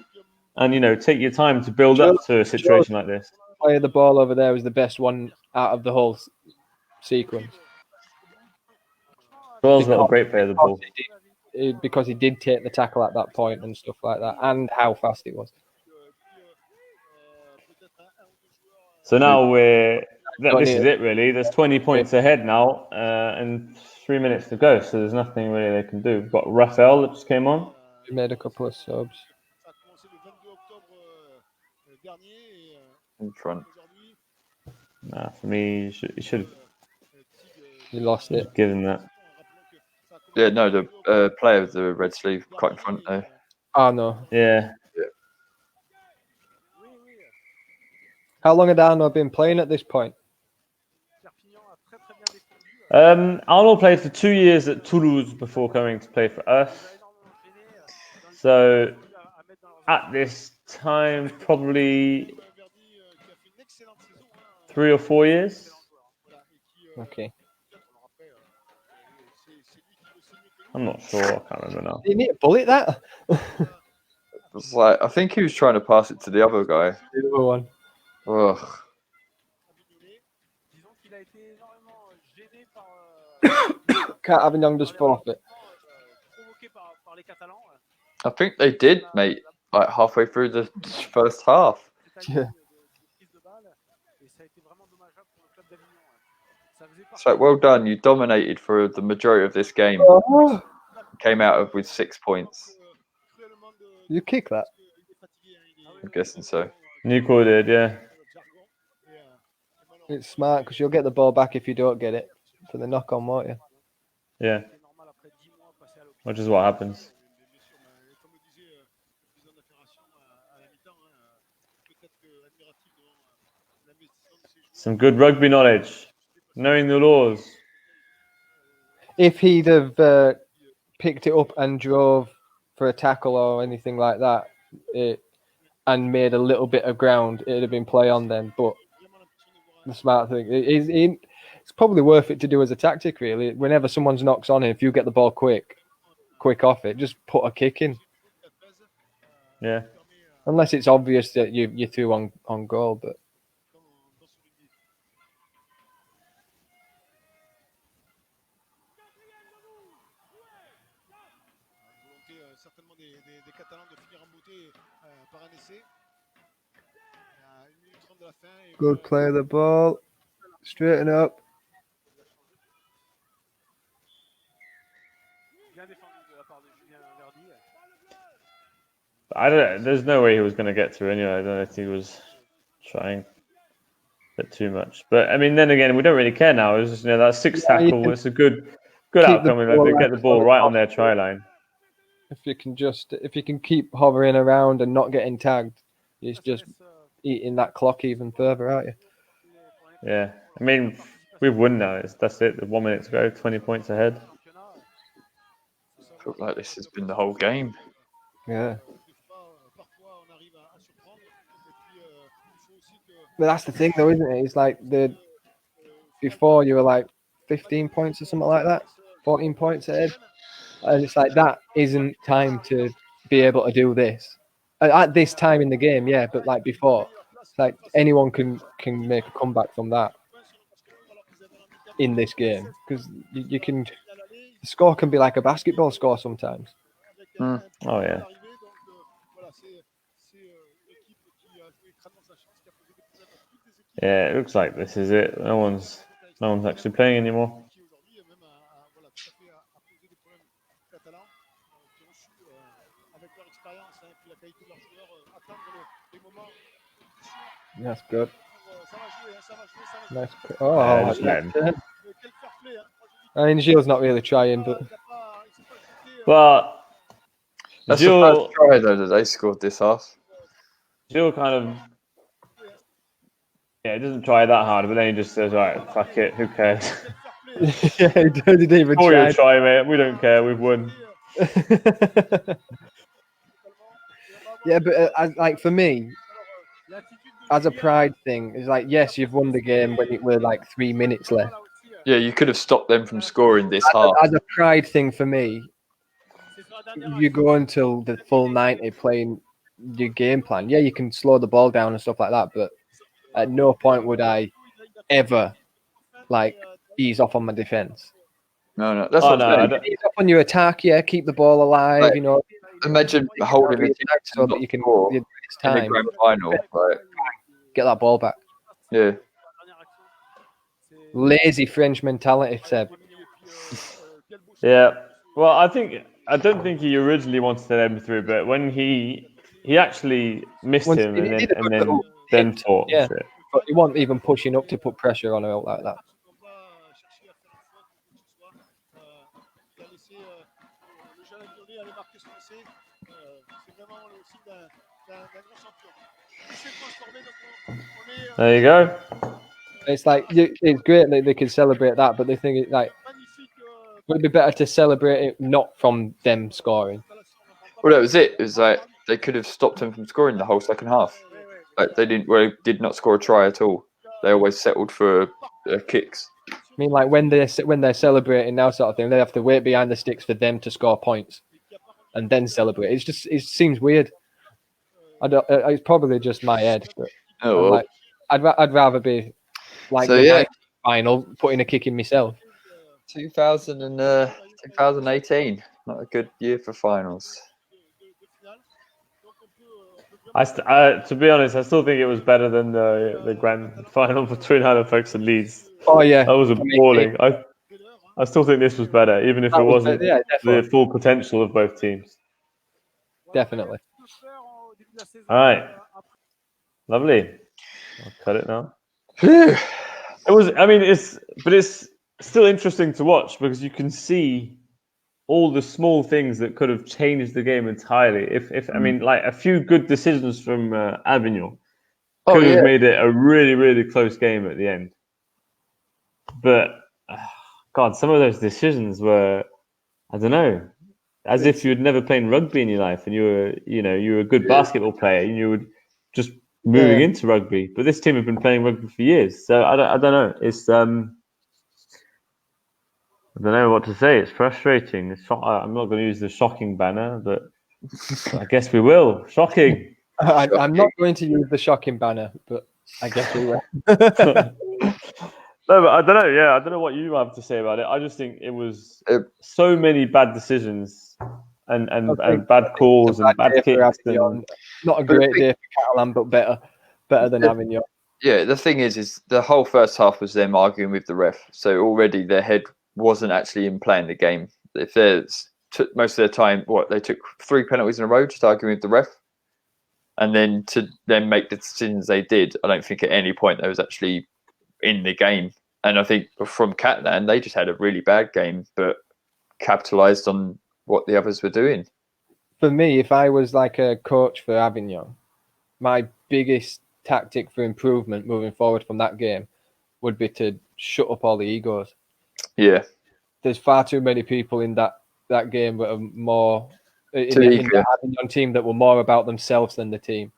and take your time to build up to a situation like this. Play the ball over there was the best one out of the whole sequence. Joel's not a great player of the ball. Because he did take the tackle at that point and stuff like that, and how fast it was. So now this is it really. There's 20 points ahead now, and 3 minutes to go. So there's nothing really they can do. We've got Raphael that just came on. We made a couple of subs. In front. Nah, for me, you should have. You lost it. Given that. Yeah, no, the player with the red sleeve quite in front though. Oh no. Yeah. How long had Arnaud been playing at this point? Arnaud played for 2 years at Toulouse before coming to play for us. So at this time, probably 3 or 4 years. Okay. I'm not sure. I can't remember now. Did you need to bullet that? It was like, I think he was trying to pass it to the other guy. The other one. Ugh. Can't Avignon just forfeit. I think they did, mate. Like halfway through the first half. Yeah. So well done. You dominated for the majority of this game. Came out with 6 points. You kick that? I'm guessing so. Nico did, yeah. It's smart because you'll get the ball back if you don't get it for the knock on, won't you? Yeah. Which is what happens. Some good rugby knowledge. Knowing the laws. If he'd have picked it up and drove for a tackle or anything like that, and made a little bit of ground, it'd have been play on then. But the smart thing it's probably worth it to do as a tactic, really. Whenever someone's knocks on it, if you get the ball quick off it, just put a kick in. Yeah. Unless it's obvious that you threw on goal, but. Certainement des Catalans de finir en beauté par un essai. Il y a 1 minute 30 de la fin. Good play of the ball. Straighten up. Bien défendu de la part de Julien Verdi. I don't. There's no way he was going to get through anyway. I don't know if he was trying a bit too much. But I mean, then again, we don't really care now. It's just, that sixth tackle. It's a good outcome. They get the ball right on their try line. If you can keep hovering around and not getting tagged, it's just eating that clock even further, aren't you? Yeah. I mean, we've won now. That's it. 1 minute to go. 20 points ahead. Felt like this has been the whole game. Yeah. But that's the thing, though, isn't it? It's like before you were like 15 points or something like that, 14 points ahead. And it's like that isn't time to be able to do this. At this time in the game, yeah, but like before, like anyone can make a comeback from that in this game because you can. The score can be like a basketball score sometimes. Oh yeah. Yeah, it looks like this is it. No one's actually playing anymore. That's good. Nice. Just let him. I mean, Gilles not really trying, but. Well, That's the first try though that they scored this half. Gilles kind of. Yeah, he doesn't try that hard, but then he just says, "Right, fuck it, who cares?" Yeah, he didn't even try. Try, mate. We don't care. We've won. Yeah, but like for me, as a pride thing, it's like yes, you've won the game when it were like 3 minutes left. Yeah, you could have stopped them from scoring this half. As a pride thing for me, you go until the full 90 playing your game plan. Yeah, you can slow the ball down and stuff like that, but at no point would I ever like ease off on my defense. No, that's what I'm saying. Ease up on your attack, yeah, keep the ball alive, like, Imagine holding a team so that you can in the grand final, right? Get that ball back. Yeah. Lazy French mentality, Seb. Yeah. Well, I don't think he originally wanted to let him through, but when he actually missed him and then fought. Yeah. But he wasn't even pushing up to put pressure on him like that. There you go. It's like it's great that they can celebrate that, but the thing is, like, would it be better to celebrate it not from them scoring? Well, that was it. It was like they could have stopped them from scoring the whole second half. Like they did not score a try at all. They always settled for kicks. I mean, like when they're celebrating now, sort of thing, they have to wait behind the sticks for them to score points and then celebrate. It seems weird. It's probably just my head, but like, I'd rather be like final putting a kick in myself. 2018, not a good year for finals. To be honest, I still think it was better than the grand final between Halifax and Leeds. Oh yeah, that was appalling. I still think this was better, even if it wasn't the full potential of both teams. Definitely. de la saison. All right. Après. Lovely. I'll cut it now. Phew. It was. I mean, it's still interesting to watch because you can see all the small things that could have changed the game entirely. If I mean, like a few good decisions from Avignon Oh, could have yeah. made it a really, really close game at the end. But God, some of those decisions were, I don't know, as if you'd never played rugby in your life and you were a good basketball player and you were just moving into rugby. But this team have been playing rugby for years, so I don't know. It's I don't know what to say. It's frustrating. I'm not going to use the shocking banner, but I guess we will. Shocking. I'm not going to use the shocking banner, but I guess we will. No, but I don't know. Yeah, I don't know what you have to say about it. I just think it was so many bad decisions and bad calls and bad kicks. And not a great day for Catalan, but better than Avignon. Yeah, the thing is the whole first half was them arguing with the ref. So already their head wasn't actually in playing the game. If they took most of their time, they took 3 penalties in a row just arguing with the ref, and then to then make the decisions they did. I don't think at any point they was actually in the game. And I think from Catalan, they just had a really bad game, but capitalised on what the others were doing. For me, if I was like a coach for Avignon, my biggest tactic for improvement moving forward from that game would be to shut up all the egos. Yeah. There's far too many people in that game that are more in the Avignon team that were more about themselves than the team.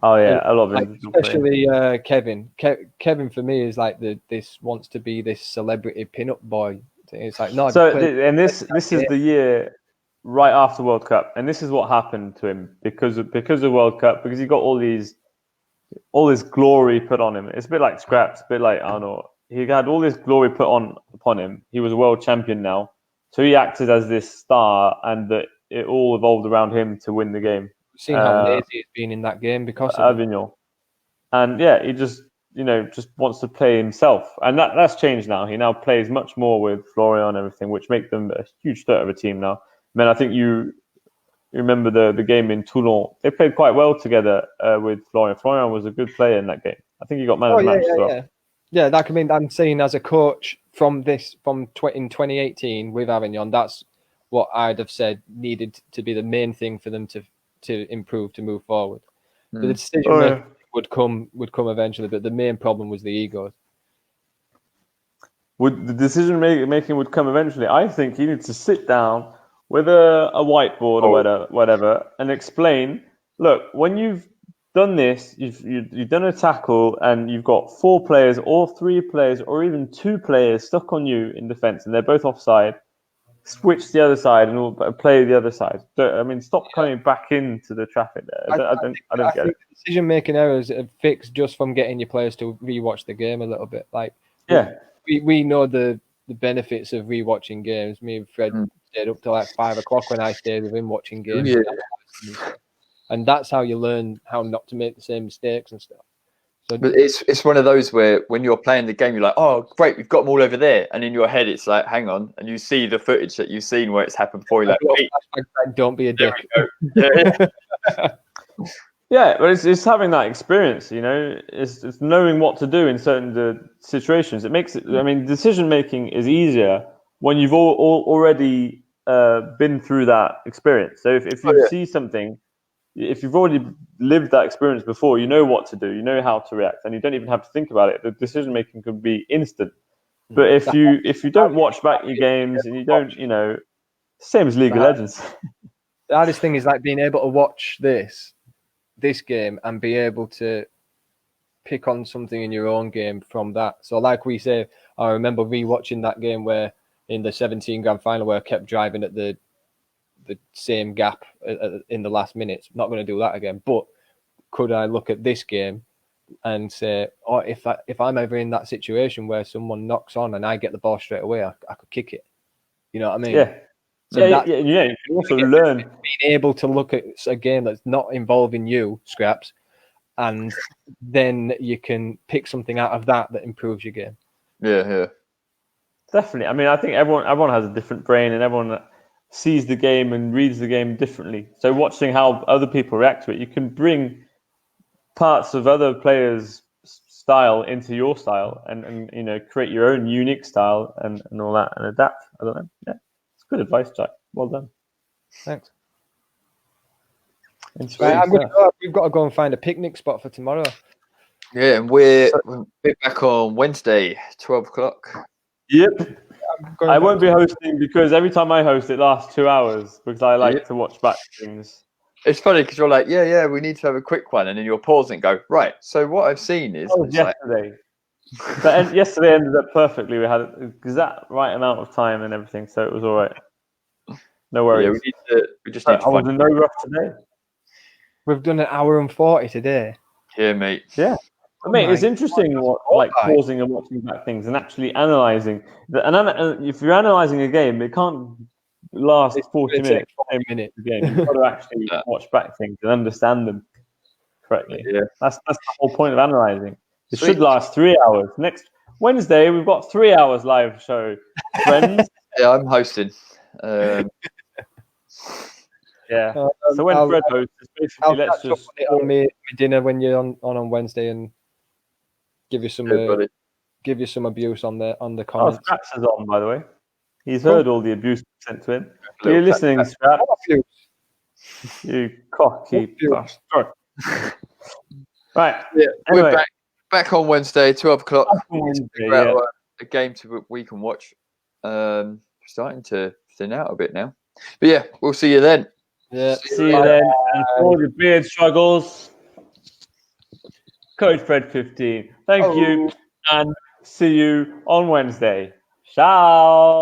Oh yeah, a lot of like, especially Kevin. Kevin for me is like this wants to be this celebrity pin-up boy. It's like no. So and this is the year right after World Cup, and this is what happened to him because of World Cup, because he got all this glory put on him. It's a bit like Scraps, a bit like Arnold. He had all this glory put upon him. He was a world champion now, so he acted as this star, and it all evolved around him to win the game. We've seen how lazy he's been in that game because of Avignon, and yeah, he just wants to play himself, and that's changed now. He now plays much more with Florian and everything, which make them a huge threat of a team now. I mean, I think you remember the game in Toulon. They played quite well together with Florian. Florian was a good player in that game. I think he got man of the match as well. Yeah, that can mean I'm saying as a coach in 2018 with Avignon, that's what I'd have said needed to be the main thing for them to improve, to move forward. The decision making would come eventually, but the main problem was the egos. The decision making would come eventually? I think you need to sit down with a whiteboard or whatever and explain, look, when you've done this, you've done a tackle and you've got 4 players or 3 players or even 2 players stuck on you in defence and they're both offside, switch the other side and play the other side. I mean, stop coming back into the traffic there. I don't get it. Decision-making errors are fixed just from getting your players to rewatch the game a little bit. Like, we know the benefits of rewatching games. Me and Fred stayed up till like 5 o'clock when I stayed with him watching games. Yeah. And that's how you learn how not to make the same mistakes and stuff. So, but it's one of those where when you're playing the game, you're like, oh, great, we've got them all over there. And in your head, it's like, hang on. And you see the footage that you've seen where it's happened before. You're like, don't be a dick. Yeah, but it's having that experience, it's knowing what to do in certain situations. It makes it, I mean, decision making is easier when you've already been through that experience. So if you see something, if you've already lived that experience before, you know what to do, you know how to react, and you don't even have to think about it. The decision making could be instant. But if you don't watch back your games and you don't, same as League of Legends. The hardest thing is like being able to watch this game and be able to pick on something in your own game from that. So like we say, I remember rewatching that game where in the 17 grand final where I kept driving at the same gap in the last minutes. Not going to do that again. But could I look at this game and say, oh, if I'm ever in that situation where someone knocks on and I get the ball straight away, I could kick it. You know what I mean? Yeah. So You can also learn. Being able to look at a game that's not involving you, Scraps, and then you can pick something out of that improves your game. Yeah. Definitely. I mean, I think everyone has a different brain, and everyone sees the game and reads the game differently. So watching how other people react to it, you can bring parts of other players' style into your style and create your own unique style and all that and adapt. I don't know. Yeah, it's good advice, Jack. Well done. Thanks. Right, we've got to go and find a picnic spot for tomorrow. Yeah, and we're back on Wednesday, 12 o'clock. Yep. I won't be hosting because every time I host, it lasts 2 hours because I like to watch back things. It's funny because you're like, yeah, we need to have a quick one, and then you'll pause and go, right. So what I've seen is yesterday. But yesterday ended up perfectly. We had an exact right amount of time and everything, so it was all right. No worries. Yeah, we just need to I was in no rush today. We've done 1 hour and 40 today. Yeah, mate. Yeah. Mate, it's interesting pausing and watching back things and actually analysing. And if you're analysing a game, it can't last 40 minutes. 40 minutes. Game. You've got to actually watch back things and understand them correctly. Yeah. That's the whole point of analysing. It should last 3 hours. Next Wednesday, we've got 3 hours live show, friends. Yeah, I'm hosting. Yeah. So when Fred hosts, basically let's just on my dinner when you're on Wednesday and give you some abuse on the comments. Oh, Scraps is on, by the way. He's heard all the abuse sent to him. Are you listening, Scraps? You cocky bastard. Right. Yeah, anyway. we're back on Wednesday, 12 o'clock. Wednesday, a game we can watch. Starting to thin out a bit now. But yeah, we'll see you then. Yeah. See you then. And for all your beard struggles, Coach Fred 15. Thank you, and see you on Wednesday. Ciao.